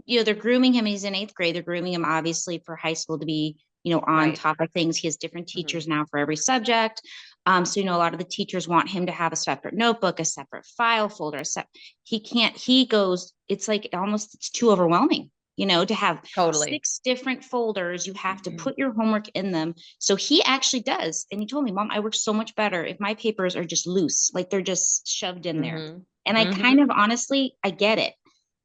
[SPEAKER 3] they're grooming him. He's in 8th grade. They're grooming him obviously for high school to be, on
[SPEAKER 2] Right.
[SPEAKER 3] top of things. He has different
[SPEAKER 2] Mhm.
[SPEAKER 3] teachers now for every subject. So, a lot of the teachers want him to have a separate notebook, a separate file folder, he can't, it's like almost, it's too overwhelming, to have
[SPEAKER 2] Totally.
[SPEAKER 3] 6 different folders. You have to
[SPEAKER 2] Mhm.
[SPEAKER 3] put your homework in them. So he actually does. And he told me, Mom, I work so much better if my papers are just loose, like they're just shoved in there.
[SPEAKER 2] Mhm.
[SPEAKER 3] And I
[SPEAKER 2] Mhm.
[SPEAKER 3] kind of honestly, I get it.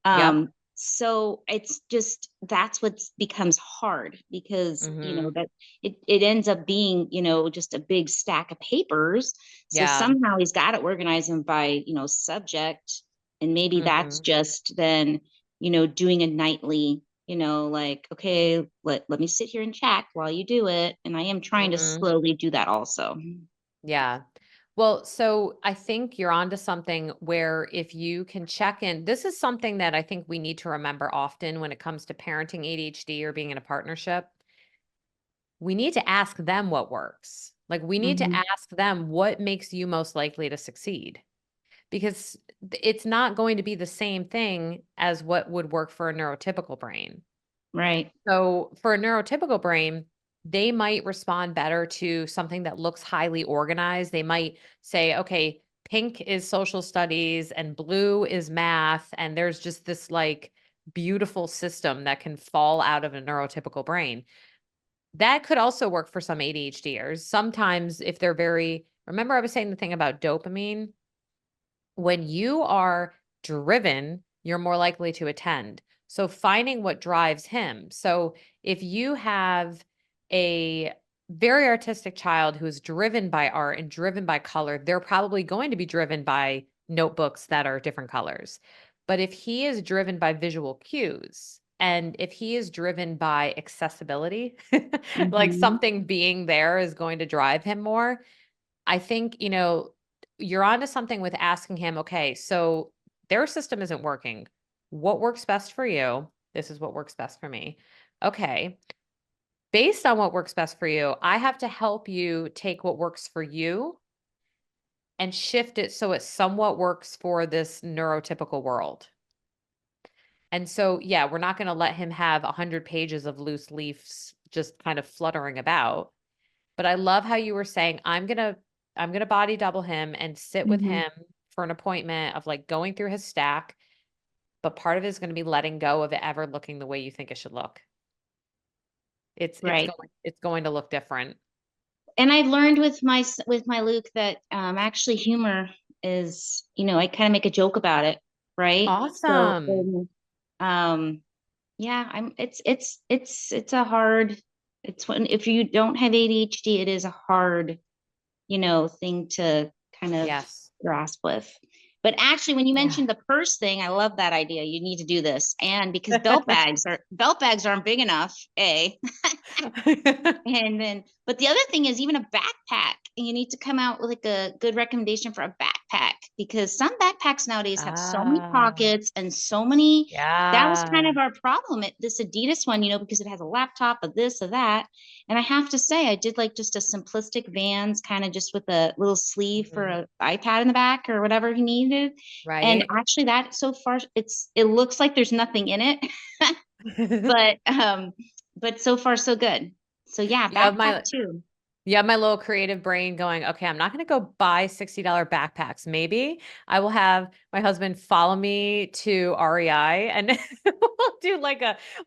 [SPEAKER 2] Yep.
[SPEAKER 3] So it's just, that's what becomes hard because,
[SPEAKER 2] Mhm.
[SPEAKER 3] that it ends up being, just a big stack of papers. So
[SPEAKER 2] Yeah.
[SPEAKER 3] somehow he's got to organize them by, subject. And maybe that's
[SPEAKER 2] Mhm.
[SPEAKER 3] just then, doing a nightly, like, okay, let me sit here and check while you do it. And I am trying to
[SPEAKER 2] Mhm.
[SPEAKER 3] slowly do that also.
[SPEAKER 2] Yeah. Well, so I think you're onto something where if you can check in, this is something that I think we need to remember often when it comes to parenting ADHD or being in a partnership. We need to ask them what works. Like we need to
[SPEAKER 3] Mhm.
[SPEAKER 2] ask them what makes you most likely to succeed because it's not going to be the same thing as what would work for a neurotypical brain.
[SPEAKER 3] Right.
[SPEAKER 2] So for a neurotypical brain, they might respond better to something that looks highly organized. They might say, okay, pink is social studies and blue is math. And there's just this like beautiful system that can fall out of a neurotypical brain. That could also work for some ADHDers. Sometimes if they're remember I was saying the thing about dopamine? When you are driven, you're more likely to attend. So finding what drives him. So if you have a very artistic child who is driven by art and driven by color, they're probably going to be driven by notebooks that are different colors. But if he is driven by visual cues, and if he is driven by accessibility, like
[SPEAKER 3] Mhm.
[SPEAKER 2] something being there is going to drive him more, I think, you're onto something with asking him, okay, so their system isn't working. What works best for you? This is what works best for me. Okay. Based on what works best for you, I have to help you take what works for you and shift it so it somewhat works for this neurotypical world. And so, yeah, we're not going to let him have 100 pages of loose leaves just kind of fluttering about. But I love how you were saying, I'm gonna body double him and sit with
[SPEAKER 3] Mhm.
[SPEAKER 2] him for an appointment of like going through his stack, but part of it is going to be letting go of it ever looking the way you think it should look.
[SPEAKER 3] Right.
[SPEAKER 2] It's going to look different.
[SPEAKER 3] And I've learned with my Luke that actually humor is, I kind of make a joke about it, right? So
[SPEAKER 2] Awesome.
[SPEAKER 3] um yeah, it's a hard, it's when, if you don't have ADHD, it is a hard, thing to kind of
[SPEAKER 2] Yes.
[SPEAKER 3] grasp with. But actually, when you
[SPEAKER 2] Yeah.
[SPEAKER 3] mentioned the purse thing, I love that idea. You need to do this. And because belt bags aren't big enough, A. And then, but the other thing is even a backpack. And you need to come out with like a good recommendation for a backpack, because some backpacks nowadays have so many
[SPEAKER 2] Ah,
[SPEAKER 3] pockets and so many. That was kind
[SPEAKER 2] yeah.
[SPEAKER 3] of our problem at this Adidas one, because it has a laptop, of this, of that. And I have to say, I did like just a simplistic Vans, kind of just with a little sleeve for
[SPEAKER 2] Mhm.
[SPEAKER 3] an iPad in the back or whatever he needed. And
[SPEAKER 2] Right.
[SPEAKER 3] actually, that so far, it looks like there's nothing in it, but so far so good. So yeah,
[SPEAKER 2] You have
[SPEAKER 3] backpack
[SPEAKER 2] my
[SPEAKER 3] too.
[SPEAKER 2] little creative brain going, okay, I'm not going to go buy $60 backpacks. Maybe I will have my husband follow me to REI and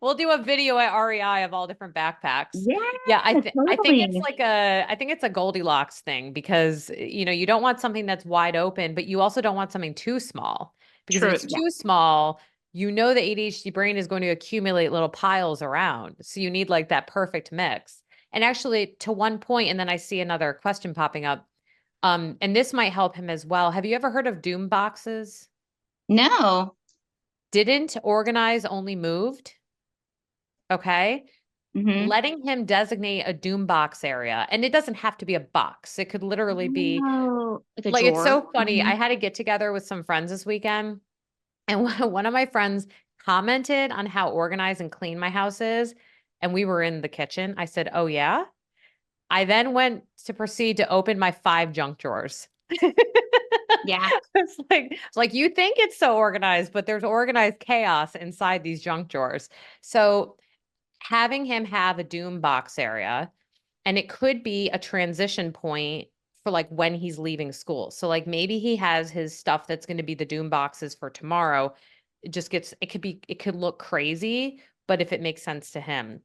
[SPEAKER 2] we'll do a video at REI of all different backpacks.
[SPEAKER 3] Yeah,
[SPEAKER 2] Yeah, I think it's
[SPEAKER 3] totally.
[SPEAKER 2] like I think it's a Goldilocks thing because you don't want something that's wide open, but you also don't want something too small because if
[SPEAKER 3] True.
[SPEAKER 2] it's
[SPEAKER 3] Yeah.
[SPEAKER 2] too small, the ADHD brain is going to accumulate little piles around. So you need like that perfect mix. And actually, to one point, and then I see another question popping up. And this might help him as well. Have you ever heard of doom boxes?
[SPEAKER 3] No.
[SPEAKER 2] Didn't organize, only moved. Okay.
[SPEAKER 3] Mm-hmm.
[SPEAKER 2] Letting him designate a doom box area. And it doesn't have to be a box. It could literally be
[SPEAKER 3] Oh, like a
[SPEAKER 2] like, it's
[SPEAKER 3] drawer.
[SPEAKER 2] so funny.
[SPEAKER 3] Mm-hmm.
[SPEAKER 2] I had to get together with some friends this weekend, and one of my friends commented on how organized and clean my house is. And we were in the kitchen. I said, "Oh, yeah." I then went to proceed to open my 5 junk drawers.
[SPEAKER 3] Yeah.
[SPEAKER 2] It's like you think it's so organized, but there's organized chaos inside these junk drawers. So having him have a doom box area, and it could be a transition point for like when he's leaving school. So like maybe he has his stuff that's going to be the doom boxes for tomorrow. It could look crazy, but if it makes sense to him.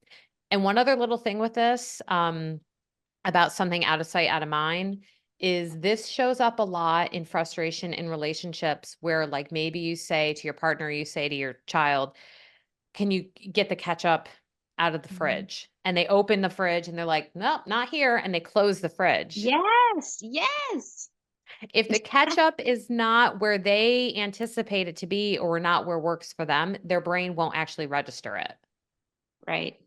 [SPEAKER 2] And one other little thing with this, about something out of sight, out of mind, is this shows up a lot in frustration in relationships where like maybe you say to your partner, you say to your child, can you get the ketchup out of the
[SPEAKER 3] Mhm.
[SPEAKER 2] fridge? And they open the fridge and they're like, nope, not here. And they close the fridge.
[SPEAKER 3] Yes. Yes.
[SPEAKER 2] If the ketchup is not where they anticipate it to be or not where works for them, their brain won't actually register it.
[SPEAKER 3] Right.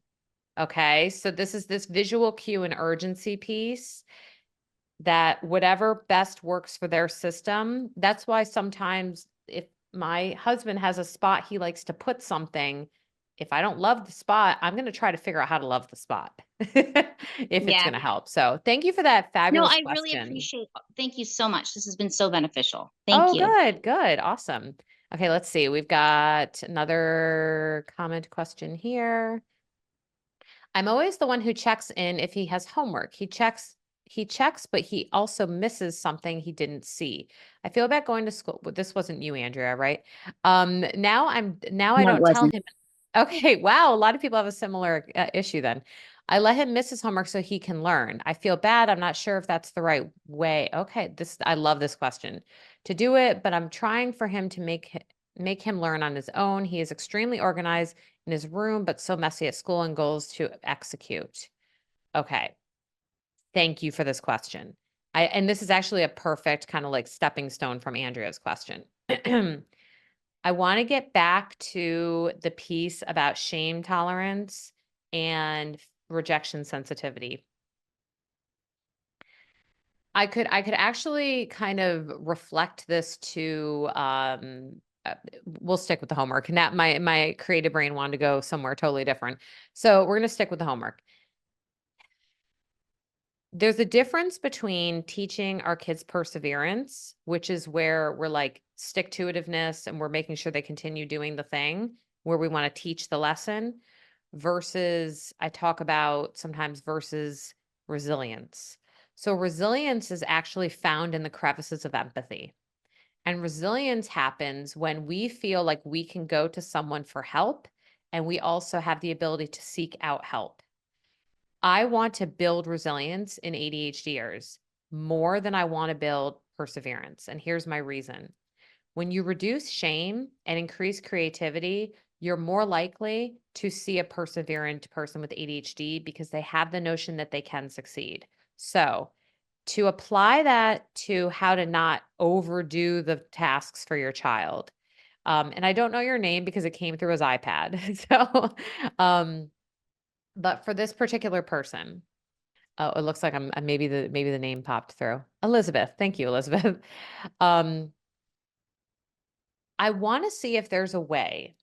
[SPEAKER 2] Okay. So this is this visual cue and urgency piece that whatever best works for their system. That's why sometimes if my husband has a spot he likes to put something, if I don't love the spot, I'm going to try to figure out how to love the spot if it's
[SPEAKER 3] Yeah.
[SPEAKER 2] going to help. So thank you for that
[SPEAKER 3] No,
[SPEAKER 2] fabulous
[SPEAKER 3] I really
[SPEAKER 2] question.
[SPEAKER 3] appreciate. Thank you so much. This has been so beneficial. Thank
[SPEAKER 2] Oh,
[SPEAKER 3] you.
[SPEAKER 2] good, good, awesome. Okay, let's see. We've got another comment question here. I'm always the one who checks in if he has homework. He checks, but he also misses something he didn't see. I feel bad going to school. Well, this wasn't you, Andrea, right? Now I
[SPEAKER 3] No, it
[SPEAKER 2] don't tell
[SPEAKER 3] wasn't.
[SPEAKER 2] him. Okay, wow, a lot of people have a similar issue then. I let him miss his homework so he can learn. I feel bad. I'm not sure if that's the right way. Okay, I love this question. To do it, but I'm trying for him to make him learn on his own. He is extremely organized in his room, but so messy at school and goals to execute. Okay. Thank you for this question. And this is actually a perfect kind of like stepping stone from Andrea's question. I want to get back to the piece about shame tolerance and rejection sensitivity. I could actually kind of reflect this to we'll stick with the homework. And that my creative brain wanted to go somewhere totally different. So we're going to stick with the homework. There's a difference between teaching our kids perseverance, which is where we're like stick to itiveness and we're making sure they continue doing the thing where we want to teach the lesson, versus I talk about sometimes versus resilience. So resilience is actually found in the crevices of empathy. And resilience happens when we feel like we can go to someone for help and we also have the ability to seek out help. I want to build resilience in ADHDers more than I want to build perseverance. And here's my reason. When you reduce shame and increase creativity, you're more likely to see a perseverant person with ADHD because they have the notion that they can succeed. So, to apply that to how to not overdo the tasks for your child. And I don't know your name because it came through his iPad. So, but for this particular person, oh, it looks like I'm maybe the name popped through. Elizabeth. Thank you, Elizabeth. Um, I want to see if there's a way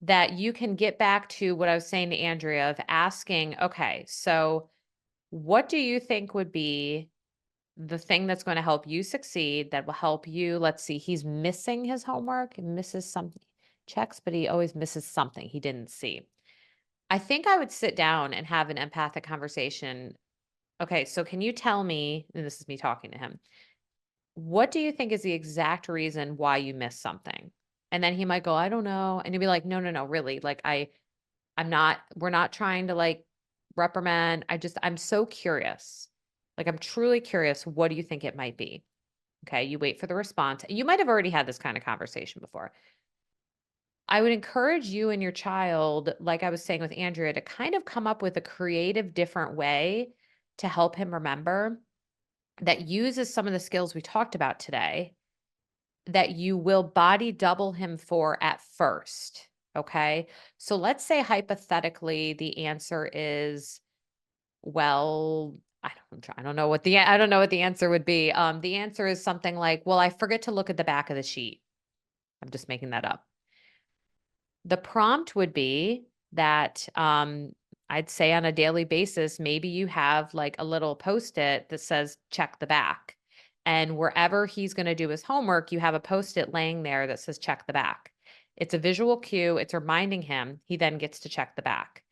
[SPEAKER 2] that you can get back to what I was saying to Andrea of asking, okay, so what do you think would be the thing that's going to help you succeed, that will help you? Let's see, he's missing his homework and misses something, checks, but he always misses something he didn't see. I think I would sit down and have an empathic conversation. Okay, so can you tell me, and this is me talking to him, what do you think is the exact reason why you missed something? And then he might go, I don't know. And you'll be like, no, no, no, really. Like I'm not, we're not trying to like reprimand. I'm so curious. Like I'm truly curious. What do you think it might be? Okay. You wait for the response. You might have already had this kind of conversation before. I would encourage you and your child, like I was saying with Andrea, to kind of come up with a creative, different way to help him remember that uses some of the skills we talked about today that you will body double him for at first. Okay. So let's say hypothetically the answer is, well, I don't know what the answer would be. The answer is something like, well, I forget to look at the back of the sheet. I'm just making that up. The prompt would be that I'd say on a daily basis, maybe you have like a little post-it that says check the back. And wherever he's going to do his homework, you have a post-it laying there that says check the back. It's a visual cue. It's reminding him he then gets to check the back.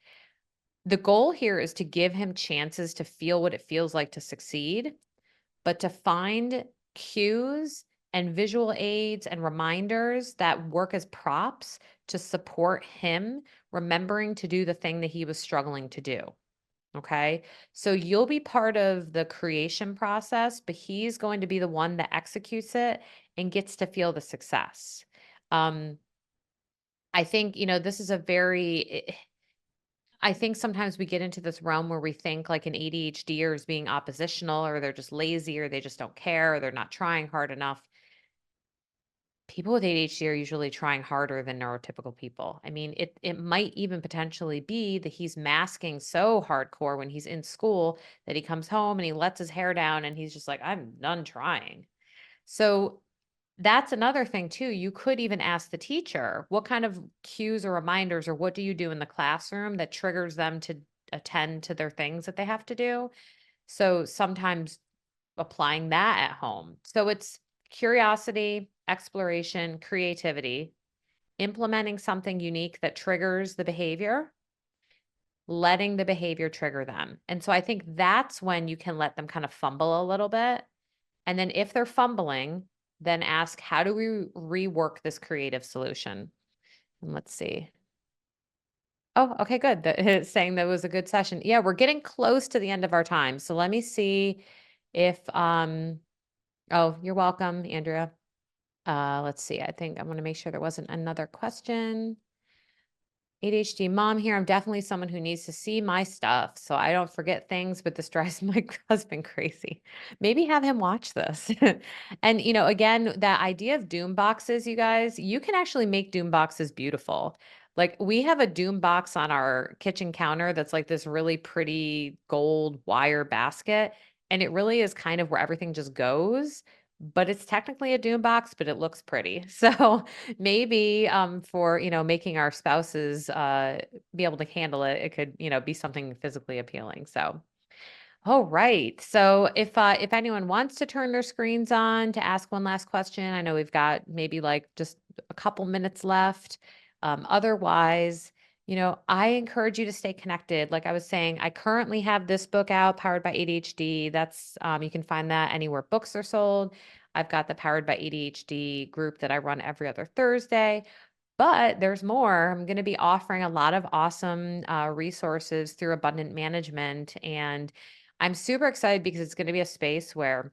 [SPEAKER 2] The goal here is to give him chances to feel what it feels like to succeed, but to find cues and visual aids and reminders that work as props to support him remembering to do the thing that he was struggling to do. Okay. So you'll be part of the creation process, but he's going to be the one that executes it and gets to feel the success. I think, this is I think sometimes we get into this realm where we think like an ADHDer is being oppositional, or they're just lazy, or they just don't care, or they're not trying hard enough. People with ADHD are usually trying harder than neurotypical people. I mean, it might even potentially be that he's masking so hardcore when he's in school that he comes home and he lets his hair down and he's just like, I'm done trying. So that's another thing too. You could even ask the teacher, what kind of cues or reminders, or what do you do in the classroom that triggers them to attend to their things that they have to do? So sometimes applying that at home. So it's curiosity, exploration, creativity, implementing something unique that triggers the behavior, letting the behavior trigger them. And so I think that's when you can let them kind of fumble a little bit. And then if they're fumbling, then ask, how do we rework this creative solution? And let's see. Oh, okay, good. It's saying that was a good session. Yeah, we're getting close to the end of our time. So let me see if oh, you're welcome, Andrea. Let's see. I think I'm going to make sure there wasn't another question. ADHD mom here. I'm definitely someone who needs to see my stuff so I don't forget things, but this drives my husband crazy. Maybe have him watch this. And, again, that idea of doom boxes, you guys, you can actually make doom boxes beautiful. Like we have a doom box on our kitchen counter that's like this really pretty gold wire basket. And it really is kind of where everything just goes, but it's technically a doom box, but it looks pretty. So maybe for making our spouses be able to handle it, it could be something physically appealing. So all right. So if anyone wants to turn their screens on to ask one last question, I know we've got maybe like just a couple minutes left. Otherwise, I encourage you to stay connected. Like I was saying, I currently have this book out, Powered by ADHD. That's you can find that anywhere books are sold. I've got the Powered by ADHD group that I run every other Thursday. But there's more. I'm going to be offering a lot of awesome resources through Abundant Management. And I'm super excited because it's going to be a space where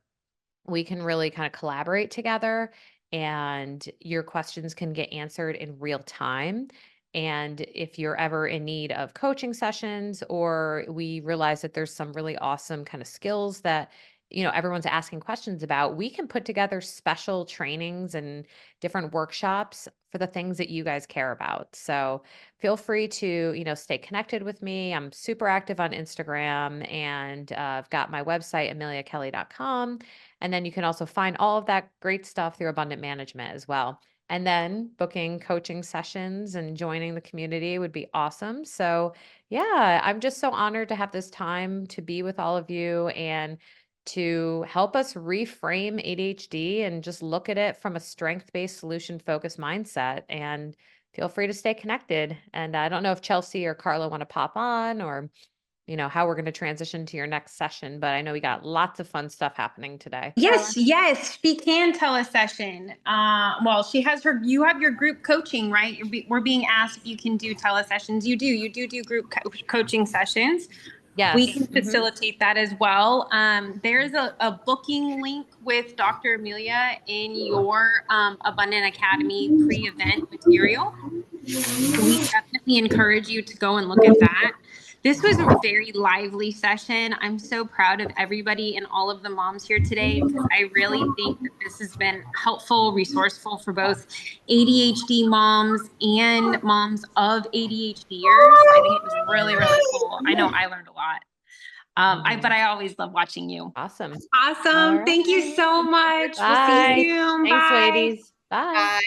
[SPEAKER 2] we can really kind of collaborate together and your questions can get answered in real time. And if you're ever in need of coaching sessions, or we realize that there's some really awesome kind of skills that everyone's asking questions about, we can put together special trainings and different workshops for the things that you guys care about. So feel free to stay connected with me. I'm super active on Instagram, and I've got my website, ameliakelly.com. And then you can also find all of that great stuff through Abundant Management as well. And then booking coaching sessions and joining the community would be awesome. So yeah, I'm just so honored to have this time to be with all of you and to help us reframe ADHD and just look at it from a strength-based, solution-focused mindset. And feel free to stay connected. And I don't know if Chelsea or Carla want to pop on, or how we're going to transition to your next session, but I know we got lots of fun stuff happening today.
[SPEAKER 1] Yes, yes, she can telesession. Well, you have your group coaching, right? We're being asked if you can do telesessions. You do group coaching sessions.
[SPEAKER 2] Yes.
[SPEAKER 1] We can facilitate that as well. There's a booking link with Dr. Amelia in your Abundant Academy pre-event material. We definitely encourage you to go and look at that. This was a very lively session. I'm so proud of everybody and all of the moms here today, because I really think that this has been helpful, resourceful for both ADHD moms and moms of ADHDers. I think it was really, really cool. I know I learned a lot. But I always love watching you.
[SPEAKER 2] Awesome.
[SPEAKER 1] Awesome.
[SPEAKER 2] All
[SPEAKER 1] Thank you so much.
[SPEAKER 2] Bye.
[SPEAKER 1] We'll see you soon.
[SPEAKER 2] Thanks,
[SPEAKER 1] Bye.
[SPEAKER 2] ladies. Bye.
[SPEAKER 4] Bye.